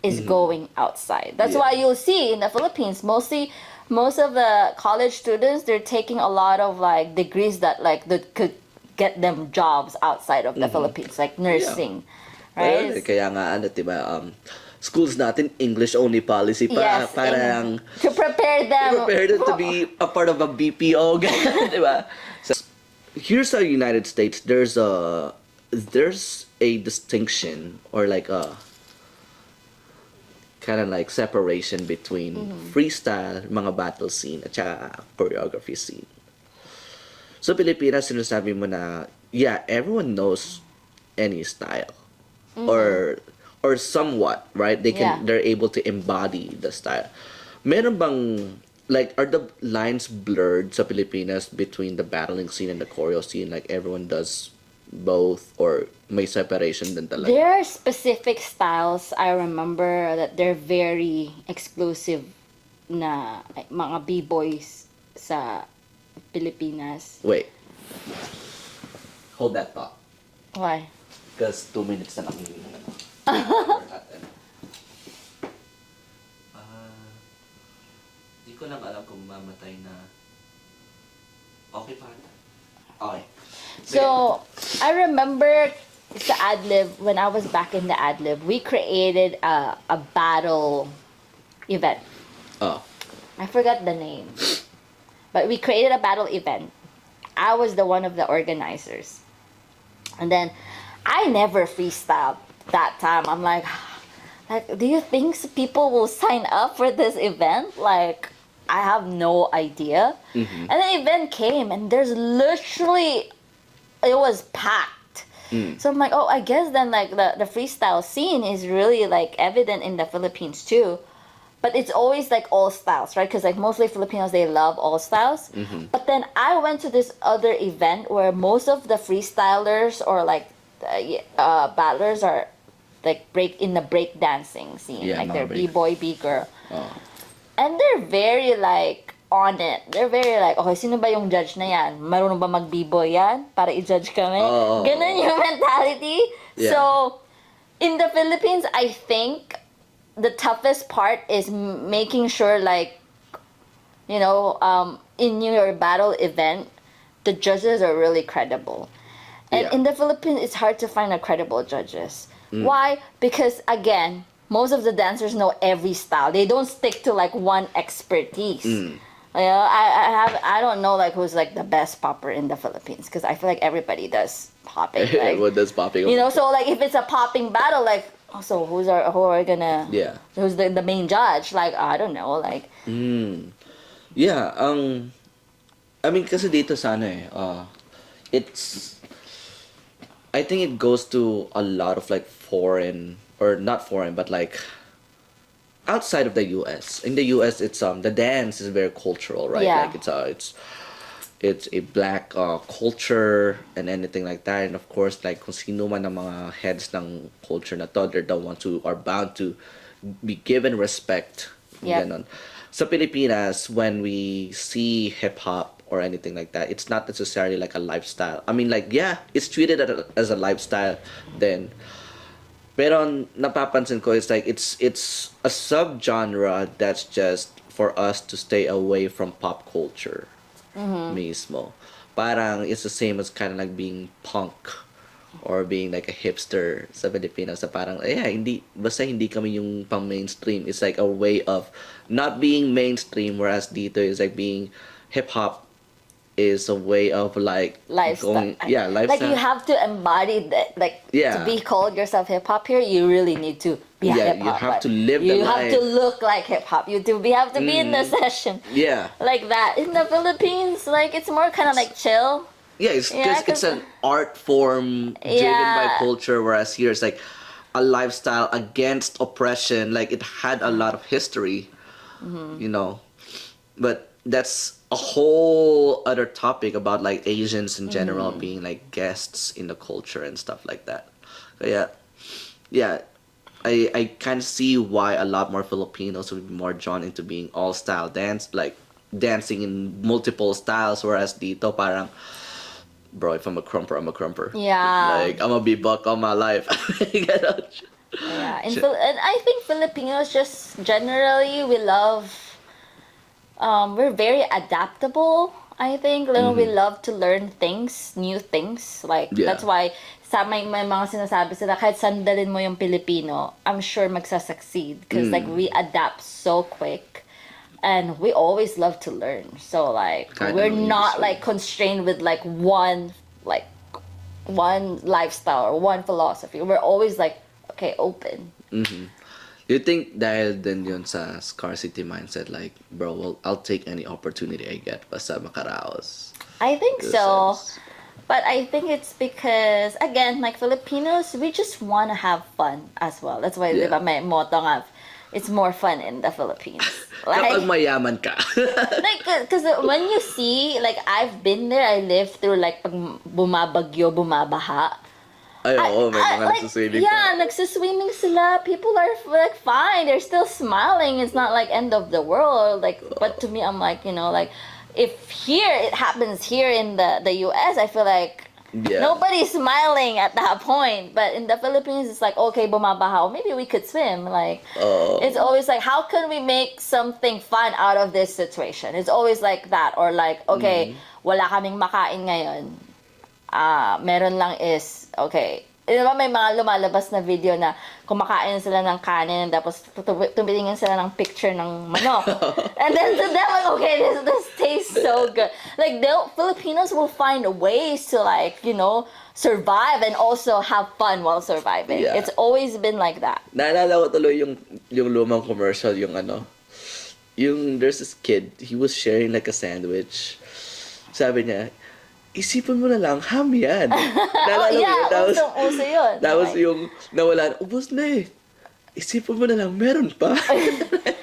is going outside. That's why you'll see in the Philippines, most of the college students, they're taking a lot of like degrees that could get them jobs outside of the Philippines, like nursing, right? Kaya nga, diba, schools natin, English-only policy pa. Yes, parang to prepare them to be a part of a BPO. Diba? So, here's the United States. There's a distinction or like a kind of like separation between freestyle, mga battle scene, at saka choreography scene. So, Pilipinas, sinasabi mo na, yeah, everyone knows any style. Or somewhat, right? They're able to embody the style. Meron bang, like, are the lines blurred sa Pilipinas between the battling scene and the choreo scene? Like, everyone does both, or may separation din talaga? There are specific styles I remember that they're very exclusive na mga b-boys sa Pilipinas. Wait. Hold that thought. Why? Because 2 minutes na lang yung Di ko lang alam kung mamatay na. Okay pa. Okay. So, I remember sa Adlib, when I was back in the Adlib, we created a battle event. Oh. I forgot the name. But we created a battle event. I was the one of the organizers. And then, I never freestyled that time. I'm like, do you think people will sign up for this event? Like, I have no idea. And the event came, and there's literally, it was packed. So I'm like, oh, I guess then like the freestyle scene is really like evident in the Philippines too. But it's always like all styles, right? Because like mostly Filipinos, they love all styles. But then I went to this other event where most of the freestylers or like battlers are like in the break dancing scene. Yeah, like they're break. b-boy, b-girl. Oh. And they're very like on it. They're very like, okay, sino ba yung judge na yan? Marunong ba mag b-boy yan? Para i-judge kami? Oh. Ganun yung mentality. Yeah. So, in the Philippines, I think the toughest part is making sure like in your battle event, the judges are really credible. And Yeah. in the Philippines, it's hard to find a credible judges. Why? Because again, most of the dancers know every style. They don't stick to like one expertise. I don't know like who's like the best popper in the Philippines because I feel like everybody does popping. Like, What does popping? so like if it's a popping battle, like so who are gonna Yeah. who's the main judge? Like I don't know. Like Yeah. I mean, kasi dito sa ano it's. I think it goes to a lot of like foreign or not foreign, but like outside of the U.S. In the U.S., it's the dance is very cultural, right? Yeah. Like it's a black culture and anything like that, and of course, like kung sino man ang mga heads ng culture na to, they're the ones who are bound to be given respect. Yep. Ganon. Sa Pilipinas, when we see hip hop or anything like that, it's not necessarily like a lifestyle. I mean, like yeah, it's treated as a lifestyle then. Pero napapansin ko it's like it's a subgenre that's just for us to stay away from pop culture mismo. Parang it's the same as kind of like being punk or being like a hipster sa Pilipinas. Sa parang yeah, hindi kami yung pang mainstream. It's like a way of not being mainstream, whereas dito is like being hip hop is a way of like lifestyle. lifestyle. Like you have to embody that. Like Yeah. to be called yourself hip hop here, you really need to be Yeah, hip hop. you have to live the You have life. to look like hip hop. You have to be in the session. Yeah. Like that. In the Philippines, like it's more kind of like chill. Yeah, it's Yeah, because it's 'cause- an art form driven by Yeah. culture, whereas here it's like a lifestyle against oppression. Like it had a lot of history, but that's a whole other topic about like Asians in general being like guests in the culture and stuff like that. So yeah, I kind of see why a lot more Filipinos would be more drawn into being all style dance, like dancing in multiple styles, whereas dito parang, bro, if I'm a crumper, I'm a crumper. Yeah. Like I'm gonna be buck all my life. Yeah. And I think Filipinos just generally we love. We're very adaptable. I think we love to learn things, new things. Like Yeah. that's why sa may mga sinasabi sila kahit sandalin mo yung Pilipino, I'm sure magsasucceed because like we adapt so quick. And we always love to learn. So like Kahit we're anong not industry. like constrained with like one lifestyle or one philosophy. We're always like okay, open. You think dahil din yun sa scarcity mindset, like, bro, well, I'll take any opportunity I get basta makaraos. I think In a so. sense. But I think it's because, again, like Filipinos, we just want to have fun as well. That's why, Yeah. diba, may motto nga, it's more fun in the Philippines. Kapag Like, mayaman ka. because when you see, like, I've been there, I lived through, like, pag bumabagyo, bumabaha. Ay, oo, may mga Like, nagsuswimming yeah, ka. nagsiswimming sila. People are like fine. They're still smiling. It's not like end of the world. Like, but to me, I'm like, like if here it happens here in the US, I feel like Yeah. nobody's smiling at that point. But in the Philippines, it's like okay, bumabaha. Maybe we could swim. Like, Oh. it's always like how can we make something fun out of this situation? It's always like that or like okay, wala kaming makain ngayon. Meron lang is, okay, diba may mga lumalabas na video na kumakain sila ng kanin tapos tumitingin sila ng picture ng manok. And then to them, like, okay, this tastes so good. Like, Filipinos will find ways to like, survive and also have fun while surviving. Yeah. It's always been like that. Naalala ko tuloy yung lumang commercial, yung there's this kid, he was sharing like a sandwich. Sabi niya, isipin mo na lang, ham yan. Naalala mo yun? Usong-uso yun. Tapos Okay. yung nawala, ubos na eh. Isipin mo na lang, meron pa.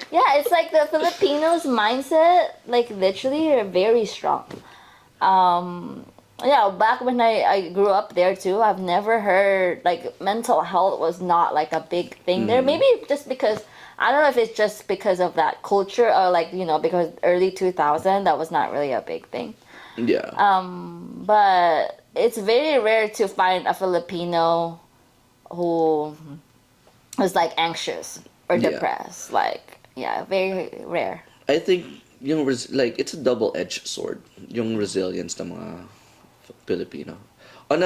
Yeah, it's like the Filipinos mindset, like literally, are very strong. Yeah, back when I grew up there too, I've never heard like mental health was not like a big thing there. Maybe just because I don't know if it's just because of that culture or like because early 2000 that was not really a big thing. Yeah. But it's very rare to find a Filipino who was like anxious or Yeah. depressed. Like, yeah, very rare. I think like it's a double-edged sword, yung resilience ng mga Filipino. On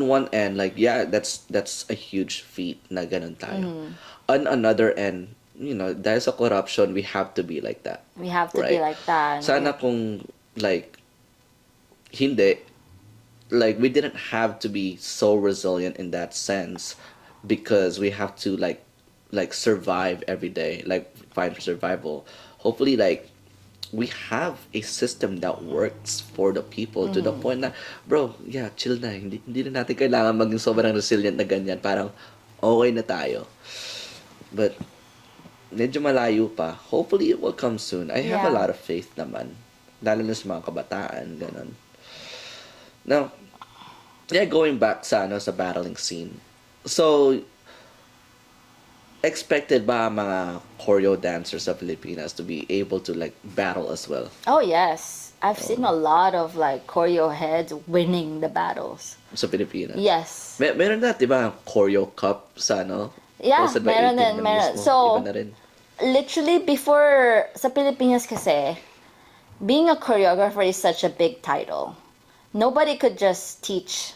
one end, like yeah, that's a huge feat na ganun tayo. On another end, dahil sa corruption, we have to be like that. We have to be Right? like that. Sana kung like hindi, like we didn't have to be so resilient in that sense because we have to like survive every day, like find survival. Hopefully like we have a system that works for the people to the point na bro, yeah, chill na, hindi na natin kailangan maging sobrang resilient na ganyan, parang okay na tayo. But medyo malayo pa. Hopefully it will come soon. I have a Yeah. lot of faith naman, lalo na sa mga kabataan, ganun. Now, yeah, going back sa sa battling scene. So, expected ba ang mga choreo dancers sa Pilipinas to be able to like battle as well Oh yes, I've seen a lot of like choreo heads winning the battles. sa Pilipinas? Yes. Meron na, di ba, choreo cup sa Yeah, hosted by meron 18 din, na meron. mismo. So, Iba na rin. literally before sa Pilipinas kasi, being a choreographer is such a big title. Nobody could just teach.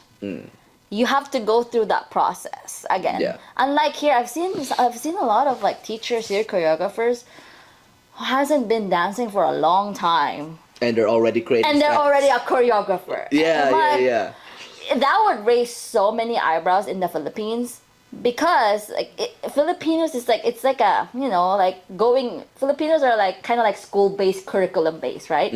You have to go through that process again. Yeah. Unlike here, I've seen a lot of like teachers here, choreographers, who hasn't been dancing for a long time, And they're already creating and they're stats. already a choreographer. Yeah, I'm like, yeah. That would raise so many eyebrows in the Philippines because like Filipinos is like it's like a like Filipinos are like kind of like school-based, curriculum-based, right?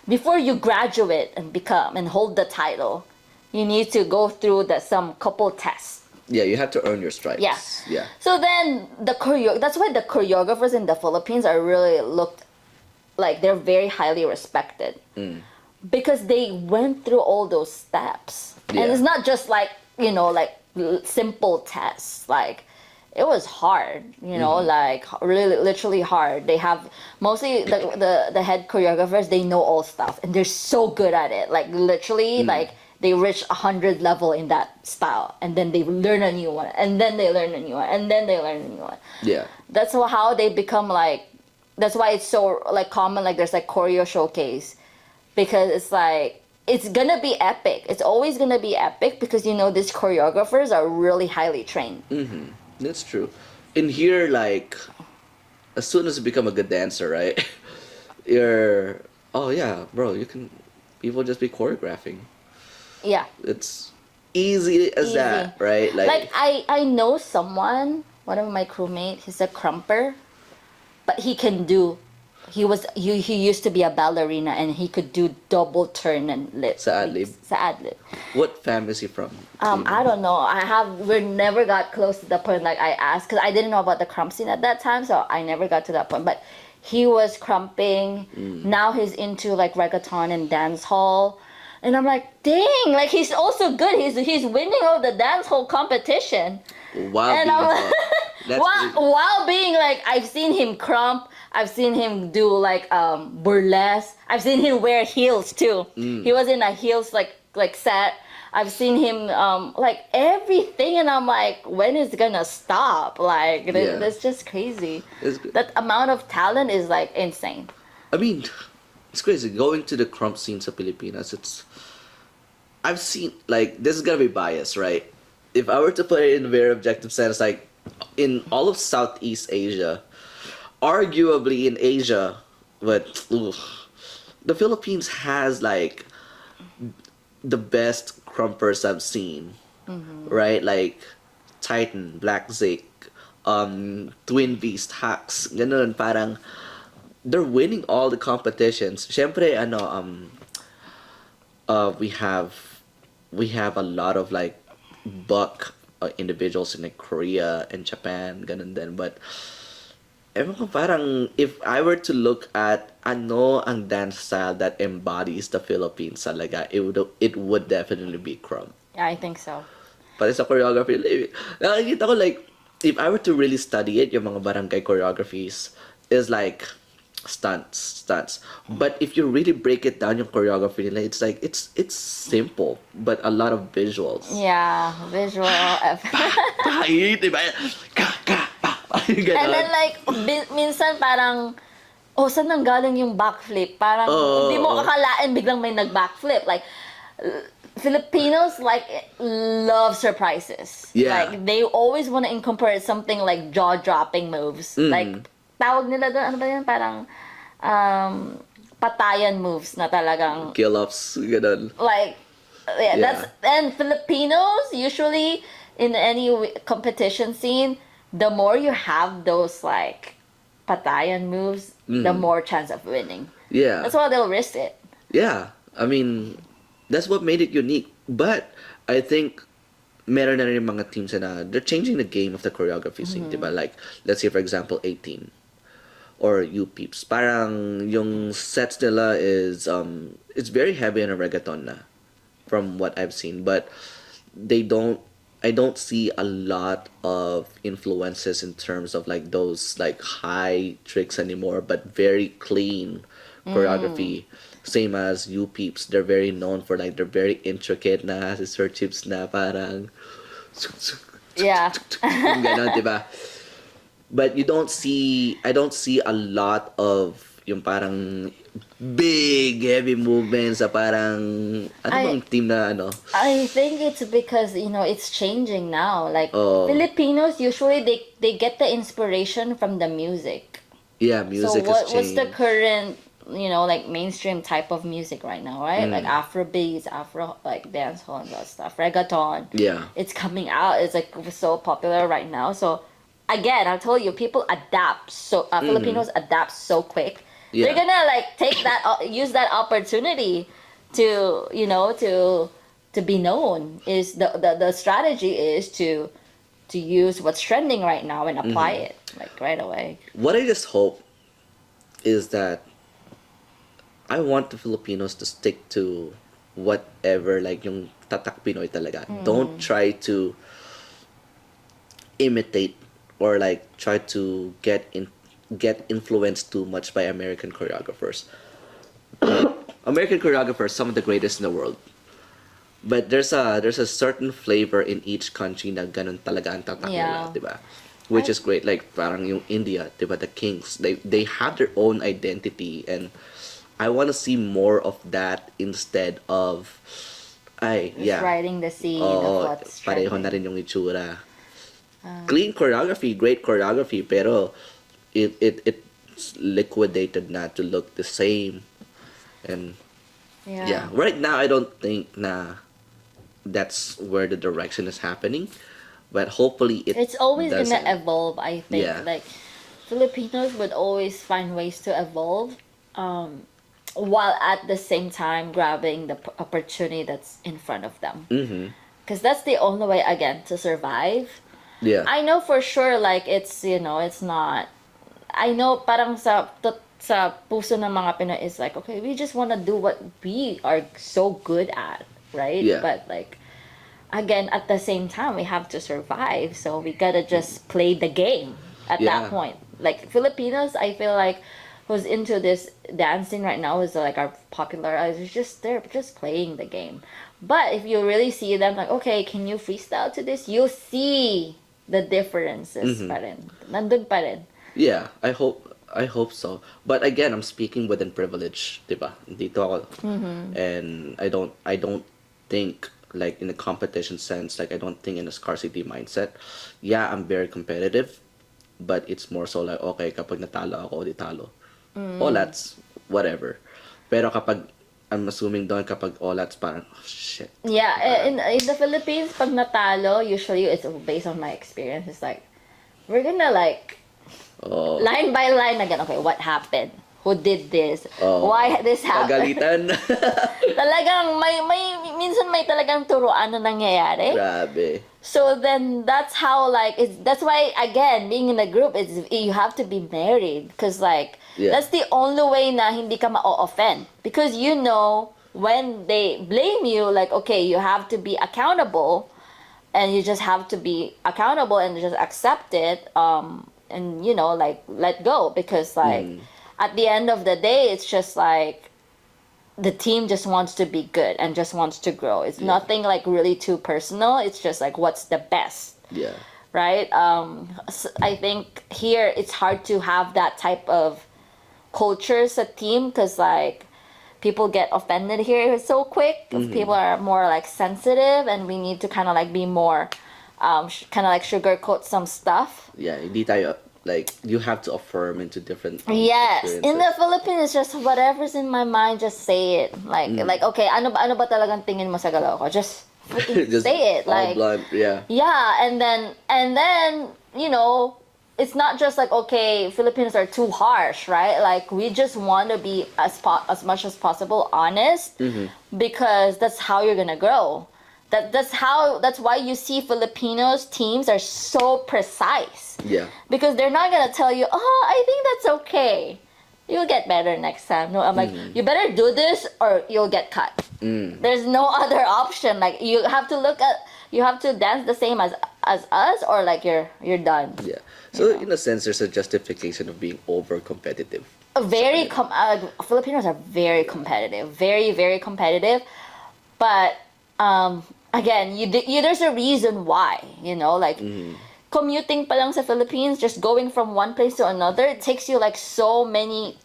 Before you graduate and become and hold the title, you need to go through some couple tests. Yeah, you have to earn your stripes. Yeah. Yeah. So then that's why the choreographers in the Philippines are really looked like they're very highly respected. Because they went through all those steps. Yeah. And it's not just like, like simple tests. Like it was hard, like really literally hard. They have mostly the head choreographers, they know all stuff and they're so good at it. Like literally like they reach 100 level in that style and then they learn a new one and then they learn a new one and then they learn a new one. Yeah. That's how they become like, that's why it's so like common, like there's like choreo showcase because it's like it's gonna be epic. It's always gonna be epic because these choreographers are really highly trained. That's true. In here, like, as soon as you become a good dancer, right? Oh yeah, bro, people just be choreographing. Yeah. It's easy as Easy. that, right? Like I know someone, one of my crewmates, he's a crumper, but he used to be a ballerina and he could do double turn and lip. Sa ad-lib? Sa ad-lib. What fam is he from? I don't know. We never got close to the point like I asked because I didn't know about the crump scene at that time, so I never got to that point. But he was crumping. Now he's into like reggaeton and dance hall. And I'm like, dang, like he's also good. He's winning all the dance hall competition. Wow. And I'm like, That's while being like, I've seen him crump. I've seen him do like burlesque. I've seen him wear heels too. He was in a heels like set. I've seen him like everything, and I'm like, when is it gonna stop? Like that's just crazy. That amount of talent is like insane. I mean, it's crazy going to the crump scene sa Pilipinas. I've seen like this is gonna be biased, right? If I were to put it in a very objective sense, like in all of Southeast Asia, arguably in Asia, but the Philippines has like the best crumpers I've seen, right? Like Titan, Black Zik, Twin Beast, Hacks, ganun, parang they're winning all the competitions. Syempre, we have a lot of like buck individuals in like Korea and Japan, ganun din. But ewan ko, parang if I were to look at ang dance style that embodies the Philippines talaga, it would definitely be crump. Yeah, I think so. Pati sa choreography, nakikita ko like, if I were to really study it, yung mga barangay choreographies is like stunts. But if you really break it down, yung choreography nila, it's like, it's simple, but a lot of visuals. Yeah, visual effect. Diba? And then like minsan parang oh, saan nanggaling yung backflip? Parang, hindi mo akalain biglang may nag-backflip. Like, Filipinos, like, love surprises. Yeah. Like, they always want to incorporate something like jaw-dropping moves. Like, tawag nila doon, ano ba yun? Parang, patayan moves na talagang, Kill-offs, ganun. like, yeah, Yeah. that's, and Filipinos, usually, in any competition scene, the more you have those, like, patayan moves, the more chance of winning. Yeah. That's why they'll risk it. Yeah. I mean, that's what made it unique. But I think meron na rin mga teams na they're changing the game of the choreography scene, diba? Like, let's say for example, 18 or U-Peeps. Parang yung sets nila is it's very heavy on a reggaeton na from what I've seen, but I don't see a lot of influences in terms of like those like high tricks anymore, but very clean choreography. Same as you peeps, they're very known for like they're very intricate na sister chips na parang Yeah. yung ganon, diba? But I don't see a lot of yung parang big heavy movements sa parang bang team na ano. I think it's because, it's changing now. Like, Oh. Filipinos, usually they get the inspiration from the music. Yeah, music So has what's the changed. current, like mainstream type of music right now, right? Like Afrobeats, like dancehall and that stuff, reggaeton. Yeah. It's coming out. It's like so popular right now. So again, I told you, people adapt. So Filipinos adapt so quick. Yeah. They're gonna like take that, use that opportunity to to be known. Is the strategy is to use what's trending right now and apply it like right away. What I just hope is that I want the Filipinos to stick to whatever like yung tatak Pinoy talaga. Don't try to imitate or like try to get influenced too much by American choreographers. American choreographers, some of the greatest in the world. But there's a certain flavor in each country na ganun talaga ang tatak nila, diba? Which is great. Like parang yung India, diba? The Kings, they have their own identity, and I want to see more of that instead of Just riding the scene of what's pareho trending. na rin yung itsura. Clean choreography, great choreography, pero it's liquidated na to look the same. And yeah, right now I don't think na that's where the direction is happening, but hopefully It's always doesn't. gonna evolve, I think. Yeah. Like Filipinos would always find ways to evolve, while at the same time grabbing the opportunity that's in front of them. Because that's the only way, again, to survive. Yeah. I know for sure, like, it's not, I know parang sa puso ng mga Pinoy is like, okay, we just want to do what we are so good at, right? Yeah. But like, again, at the same time, we have to survive, so we gotta just play the game at Yeah. that point. Like Filipinos, I feel like, who's into this dancing right now is like our popular, they're just playing the game. But if you really see them, like, okay, can you freestyle to this? You'll see the differences pa rin. Nandun pa rin. Yeah, I hope so. But again, I'm speaking within privilege, diba? Dito ako. And I don't think like in a competition sense, like I don't think in a scarcity mindset. Yeah, I'm very competitive, but it's more so like, okay, kapag natalo ako, di talo. Olats, whatever. Pero kapag I'm assuming doon kapag olats parang oh, shit. Yeah, in the Philippines, pag natalo, usually it's based on my experience. It's like, we're gonna like, line by line again, okay, what happened? Who did this? Why this happened? Pagalitan. Talagang minsan may talagang turuan na nangyayari. Grabe. So then that's how like that's why again being in a group you have to be married because like that's the only way na hindi ka ma-offend because when they blame you like okay you have to be accountable and you just have to be accountable and just accept it and like let go because like at the end of the day it's just like the team just wants to be good and just wants to grow. It's nothing like really too personal. It's just like what's the best. Yeah. Right? So I think here it's hard to have that type of culture sa team, because like people get offended here so quick. People are more like sensitive, and we need to kind of like be more kind of like sugarcoat some stuff. Yeah, hindi tayo, like, you have to affirm into different Yes, in the experiences. Philippines, it's just whatever's in my mind, just say it. Like okay, ano ba talagang tingin mo sa galaw ko? Just freaking Just say it. all Like blunt, yeah. yeah, and then you know, it's not just like okay, Filipinos are too harsh, right? Like we just want to be as much as possible honest, because that's how you're gonna grow. That's why you see Filipinos teams are so precise, Yeah. because they're not gonna tell you, oh, I think that's okay. You'll get better next time. No, I'm like, you better do this or you'll get cut. There's no other option. Like you have to dance the same as us, or like you're done. Yeah. So in a sense, there's a justification of being over competitive. Filipinos are very competitive, very very competitive, but again, there's a reason why, like commuting pa lang sa Philippines, just going from one place to another, it takes you like so many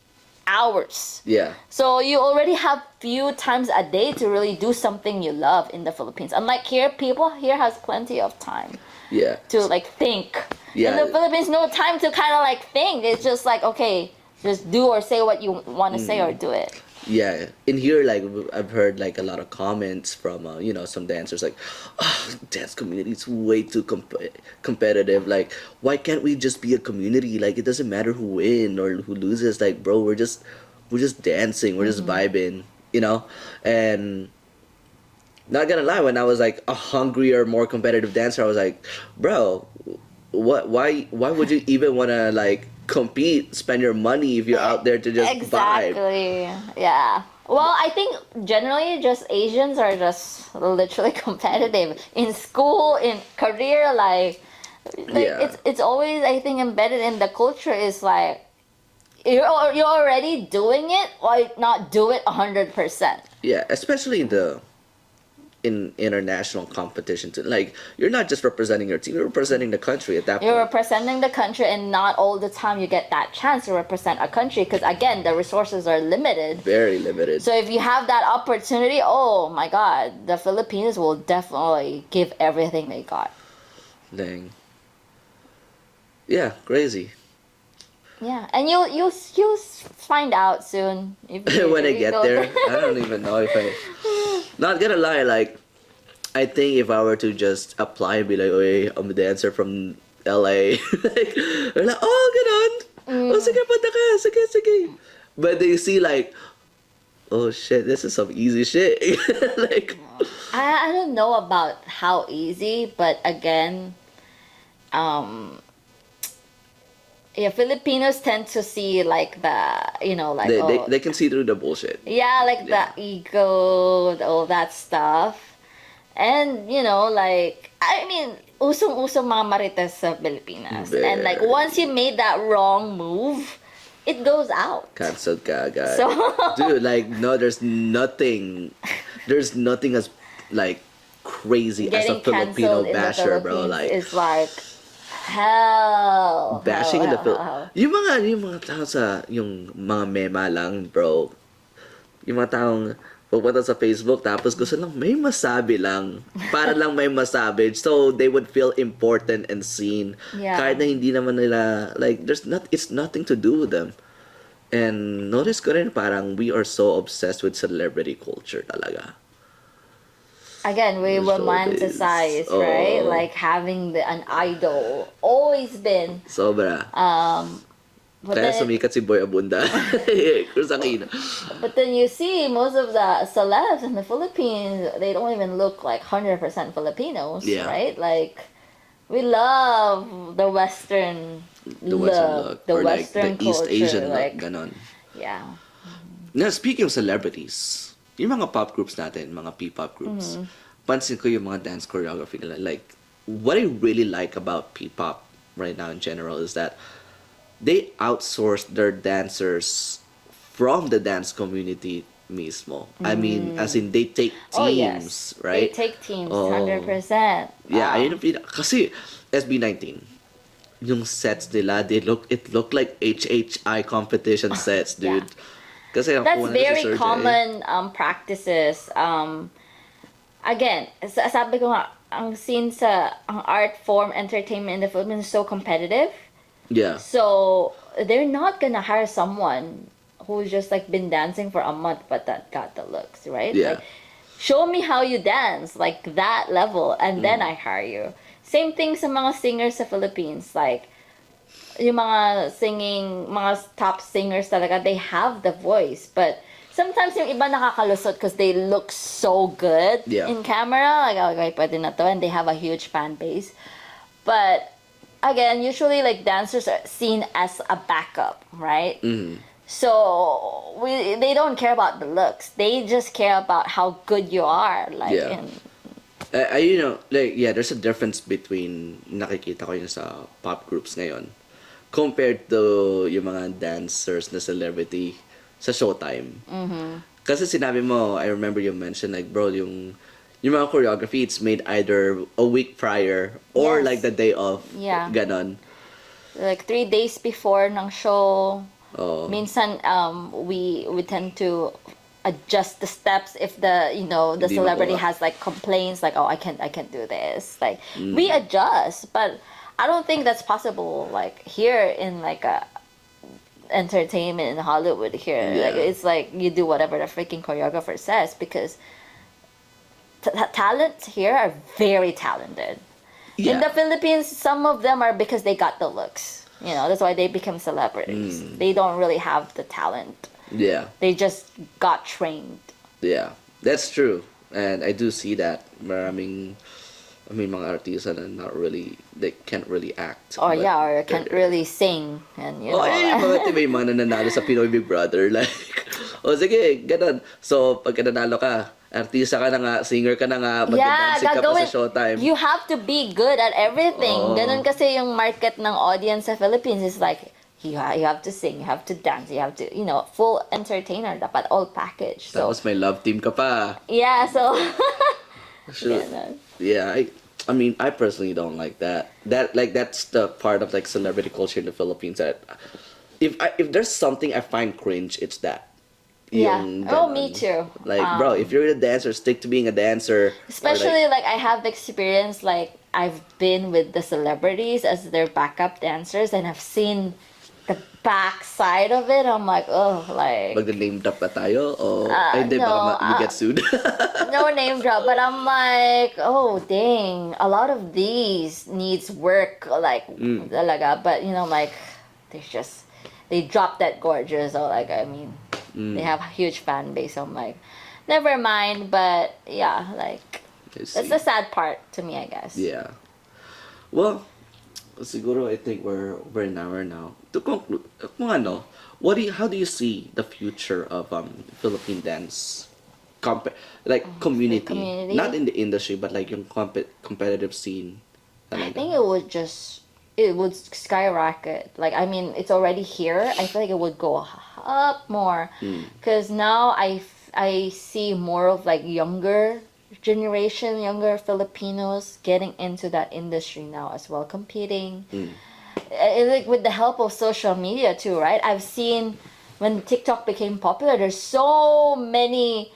hours. Yeah. So you already have few times a day to really do something you love in the Philippines. Unlike here, people here has plenty of time Yeah. to like think. Yeah. In the Philippines, no time to kind of like think. It's just like, okay, just do or say what you want to say or do it. Yeah, in here, like I've heard like a lot of comments from some dancers like, oh, dance community is way too competitive. Like, why can't we just be a community? Like, it doesn't matter who win or who loses. Like, bro, we're just dancing, we're just vibing. And not gonna lie, when I was like a hungrier, more competitive dancer, I was like, bro, what? Why would you even wanna like compete, spend your money if you're out there to just vibe? Exactly. Yeah. Well, I think generally just Asians are just literally competitive in school, in career, like Yeah. it's always, I think, embedded in the culture is like you're already doing it, why not do it 100%? Yeah, especially in international competition too. Like, you're not just representing your team, you're representing the country at that You're point. representing the country, and not all the time you get that chance to represent a country, because again, the resources are limited. Very limited. So if you have that opportunity, oh my God, the Filipinos will definitely give everything they got. Dang. Yeah, crazy. Yeah, and you'll find out soon if When I you get go there, I don't even know if I. Not gonna lie, like, I think if I were to just apply and be like, "Oy, I'm a dancer from LA," like, they're like, "Oh, ganon. Oh, sige, punta ka. Sige. But they see like, oh shit, this is some easy shit. Like, I don't know about how easy, but again, yeah, Filipinos tend to see like the, like they can see through the bullshit. yeah, like Yeah. the ego, all that stuff. And, like, I mean, usong-usong mga marites sa Pilipinas. And, like, Very. once you made that wrong move, it goes out. Cancelled ka agad. So, Dude, like, no, there's nothing as, like, crazy as a getting Filipino canceled in the basher, bro. Philippines Like, is like, hell. bashing in the hell. Yung mga tao sa, yung mga mema lang, bro. Yung mga taong pupunta sa Facebook tapos gusto lang may masabi lang. Para lang may masabi. So they would feel important and seen. Yeah. Kahit na hindi naman nila, like, it's nothing to do with them. And notice ko rin parang we are so obsessed with celebrity culture talaga. Again, we So romanticize, this- right? oh. Like having an idol. Always been. Sobra. But Kaya then, sumikat si Boy Abunda. Cruz Aquino. but then you see most of the celebs in the Philippines, they don't even look like 100% Filipinos, Yeah. right? Like, we love the Western The Western look. the Or like Western the East culture, Asian like, look. Ganon. yeah. Now, speaking of celebrities, yung mga pop groups natin, mga P-pop groups, pansin ko yung mga dance choreography nila. Like, what I really like about P-pop right now in general is that they outsource their dancers from the dance community mismo. I mean, as in, they take teams, Oh, yes. right? They take teams, Oh. 100%. Yeah, ayun ang kasi SB19. yung sets nila, it looked like HHI competition sets, dude. Kasi ang That's kuha nila si very Sir Jay. common practices. Again, sabi ko nga, ang scene sa ang art form entertainment in the Philippines is so competitive. Yeah. So they're not gonna hire someone who's just like been dancing for a month but that got the looks, right? Yeah. Like, show me how you dance, like that level, and then I hire you. Same thing sa mga singers sa Philippines, like yung mga singing, mga top singers talaga, they have the voice, but sometimes yung iba nakakalusot because they look so good Yeah. in camera, like okay, pwede na to, and they have a huge fan base. But again, usually like dancers are seen as a backup, right? So they don't care about the looks. They just care about how good you are. Like, Yeah. and You know, like, yeah, there's a difference between nakikita ko yun sa pop groups ngayon compared to yung mga dancers na celebrity sa Showtime. Kasi sinabi mo, I remember you mentioned, like, bro, yung mga choreography, it's made either a week prior or Yes. like the day of. Yeah. Ganon. like 3 days before ng show, Oh. minsan we tend to adjust the steps if the the Hindi celebrity makuha. has like complaints like, oh, I can't do this, like we adjust, but I don't think that's possible like here in like a entertainment in Hollywood here. Yeah. Like it's like you do whatever the freaking choreographer says because talents here are very talented. In the Philippines, some of them are because they got the looks. That's why they become celebrities. They don't really have the talent. Yeah. They just got trained. Yeah. That's true. And I do see that. Maraming, mga artista na not really, they can't really act. Or but or can't they're- really sing. And Oh, yung mga may mga nananalo sa Pinoy Big Brother. Like, sige, ganun. So, pagka nanalo ka, artista ka na nga, singer ka na nga, mag-dancing ka pa sa Showtime. You have to be good at everything. Oo. Ganun kasi yung market ng audience sa Philippines is like, you have to sing, you have to dance, you have to, full entertainer, dapat all package. So, Tapos may love team ka pa. yeah, so, Sure. ganun. Yeah, I mean, I personally don't like that. That's the part of like celebrity culture in the Philippines that if there's something I find cringe, it's that. Yeah. Yung Oh, ganon. me too. Like, bro, if you're a dancer, stick to being a dancer. Or, Especially like I have experience, like I've been with the celebrities as their backup dancers and I've seen the back side of it. I'm like, oh, like mag-name drop ba tayo? O, hindi, no, baka you get sued. no name drop, but I'm like, oh dang, a lot of these needs work, like talaga. But like they drop that gorgeous. So like I mean, they have a huge fan base. So I'm like, never mind. But yeah, like I see. that's the sad part to me, I guess. Yeah. Well, siguro I think we're an hour now. To conclude, kung ano, how do you see the future of Philippine dance community? community? Not in the industry, but like yung competitive scene. I think it would skyrocket. Like I mean, it's already here. I feel like it would go up more because now I see more of like younger generation, younger Filipinos getting into that industry now as well, competing. Like with the help of social media too, right? I've seen when TikTok became popular, there's so many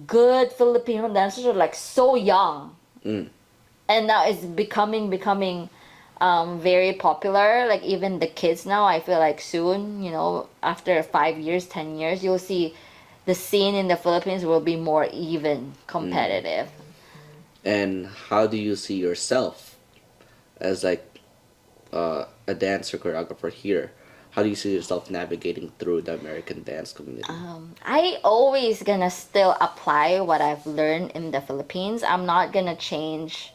good Filipino dancers who are like so young, and now it's becoming very popular. Like even the kids now, I feel like soon, after 5 years, 10 years, you'll see the scene in the Philippines will be more even competitive. And how do you see yourself as like a dancer choreographer here? How do you see yourself navigating through the American dance community? I always gonna still apply what I've learned in the Philippines. I'm not gonna change.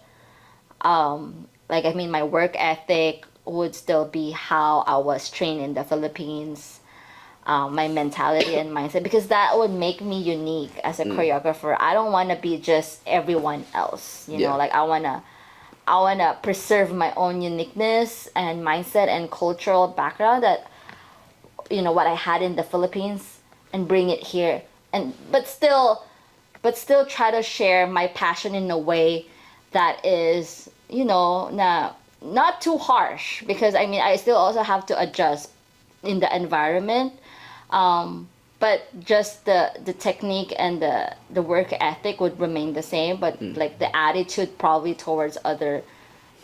Like I mean, my work ethic would still be how I was trained in the Philippines. My mentality and mindset, because that would make me unique as a choreographer. I don't want to be just everyone else. You know, like I wanna preserve my own uniqueness and mindset and cultural background that what I had in the Philippines and bring it here, and but still try to share my passion in a way that is na not too harsh, because I mean I still also have to adjust in the environment. But just the technique and the work ethic would remain the same, but like the attitude probably towards other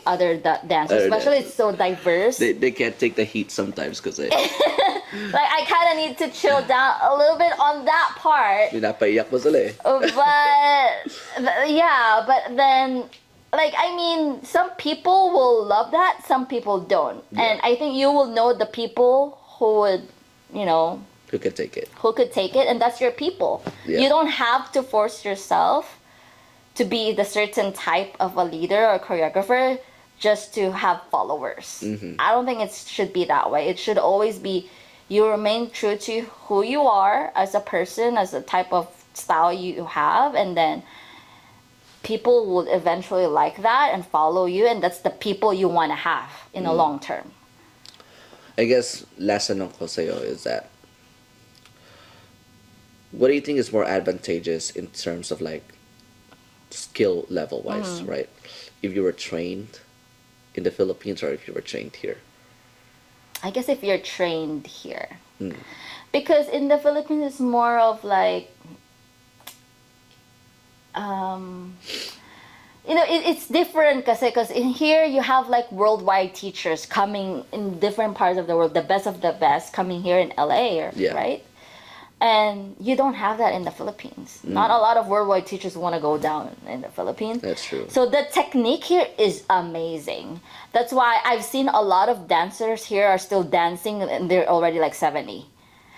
dancers, especially it's so diverse. They can't take the heat sometimes because Like I kind of need to chill down a little bit on that part. pinapaiyak mo sila eh. But then, like, I mean, some people will love that, some people don't. And I think you will know the people who would, you know, Who can take it? and that's your people. Yeah. You don't have to force yourself to be the certain type of a leader or choreographer just to have followers. I don't think it should be that way. It should always be you remain true to who you are as a person, as a type of style you have, and then people will eventually like that and follow you, and that's the people you want to have in the long term. I guess last tanong ko sa'yo is that what do you think is more advantageous in terms of like skill level wise, right? If you were trained in the Philippines or if you were trained here? I guess if you're trained here. Because in the Philippines, it's more of like, you know, it's different because in here you have like worldwide teachers coming in different parts of the world, the best of the best coming here in LA, right? And you don't have that in the Philippines. Not a lot of worldwide teachers want to go down in the Philippines. That's true. So the technique here is amazing. That's why I've seen a lot of dancers here are still dancing and they're already like 70.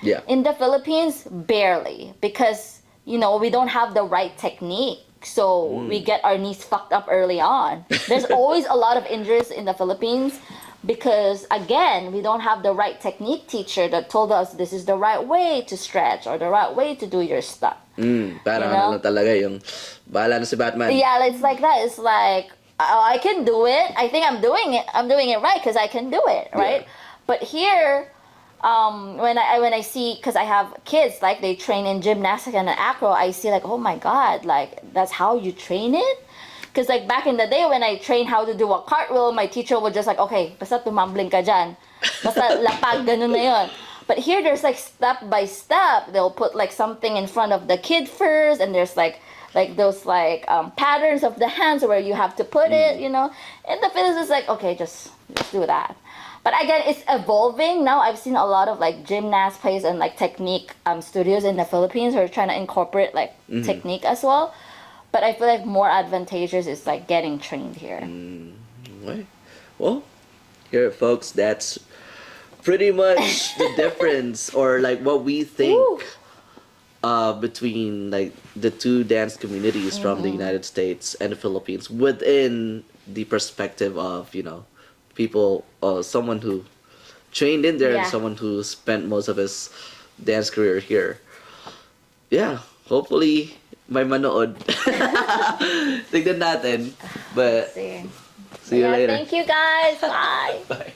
Yeah. In the Philippines, barely. Because, you know, we don't have the right technique. So we get our knees fucked up early on. There's always a lot of injuries in the Philippines. Because again, we don't have the right technique teacher that told us this is the right way to stretch or the right way to do your stuff. Parang You know? ano talaga yung bahala na si Batman. Yeah, it's like that. It's like, oh, I can do it. I think I'm doing it. I'm doing it right because I can do it, right? Yeah. But here, when I see, because I have kids, like they train in gymnastics and acro, I see like, oh my God, like that's how you train it? Because like back in the day when I trained how to do a cartwheel, my teacher would just like, okay, basta tumambling ka dyan. Basta lapag, ganun na yun. But here there's like step by step. They'll put like something in front of the kid first, and there's like those like patterns of the hands where you have to put it, you know. And the Philippines is like, okay, just do that. But again, it's evolving. Now I've seen a lot of like gymnast plays and like technique studios in the Philippines who are trying to incorporate like technique as well. But I feel like more advantageous is like getting trained here. Right. Well, here folks, that's pretty much the difference or like what we think between like the two dance communities from the United States and the Philippines within the perspective of, you know, people, someone who trained in there and someone who spent most of his dance career here. Yeah, hopefully may manood. Tignan natin. But see you later. Thank you guys. Bye. Bye.